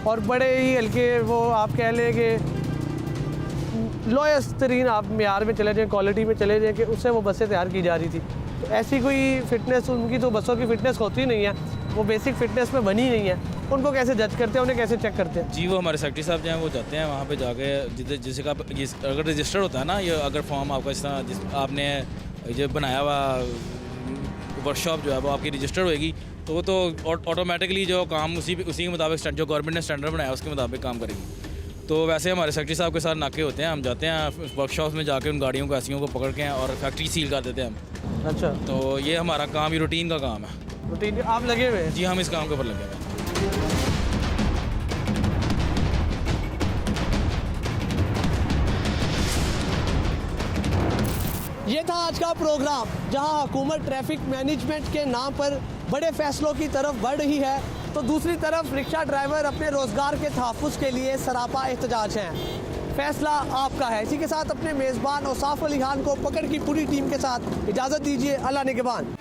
और बड़े ही हल्के, वो आप कह लें कि लोएस्ट तरीन आप मेयार में चले जाएँ, क्वालिटी में चले जाएँ, कि उससे वो बसें तैयार की जा रही थी। तो ऐसी कोई फिटनेस उनकी तो बसों की फिटनेस होती नहीं है, वो बेसिक फिटनेस में बनी नहीं है। उनको कैसे जज करते हैं, उन्हें कैसे चेक करते हैं? जी, वो हमारे सेक्रेटरी साहब जो हैं वो जाते हैं वहाँ पे जाके, जैसे का अगर रजिस्टर्ड होता है ना, ये अगर फॉर्म आपका इस तरह आपने जो बनाया हुआ वर्कशॉप जो है वो आपकी रजिस्टर्ड होएगी, तो वो तो ऑटोमेटिकली जो काम उसी के मुताबिक जो गवर्नमेंट ने स्टैंडर्ड बनाया उसके मुताबिक काम करेगी। तो वैसे हमारे सेक्रेटरी साहब के साथ नाके होते हैं, हम जाते हैं वर्कशॉप में जाके उन गाड़ियों को ऐसियों को पकड़ के और फैक्ट्री सील कर देते हैं हम। अच्छा, तो ये हमारा काम, ये रूटीन का काम है। रूटीन आप लगे हुए हैं? जी, हम इस काम के ऊपर लगे हुए हैं। ये था आज का प्रोग्राम, जहां हुकूमत ट्रैफिक मैनेजमेंट के नाम पर बड़े फैसलों की तरफ बढ़ रही है, तो दूसरी तरफ रिक्शा ड्राइवर अपने रोज़गार के तहफ़्फ़ुज़ के लिए सरापा एहतजाज हैं। फैसला आपका है। इसी के साथ अपने मेज़बान औसाफ अली खान को पकड़ की पूरी टीम के साथ इजाज़त दीजिए। अल्लाह निगहबान।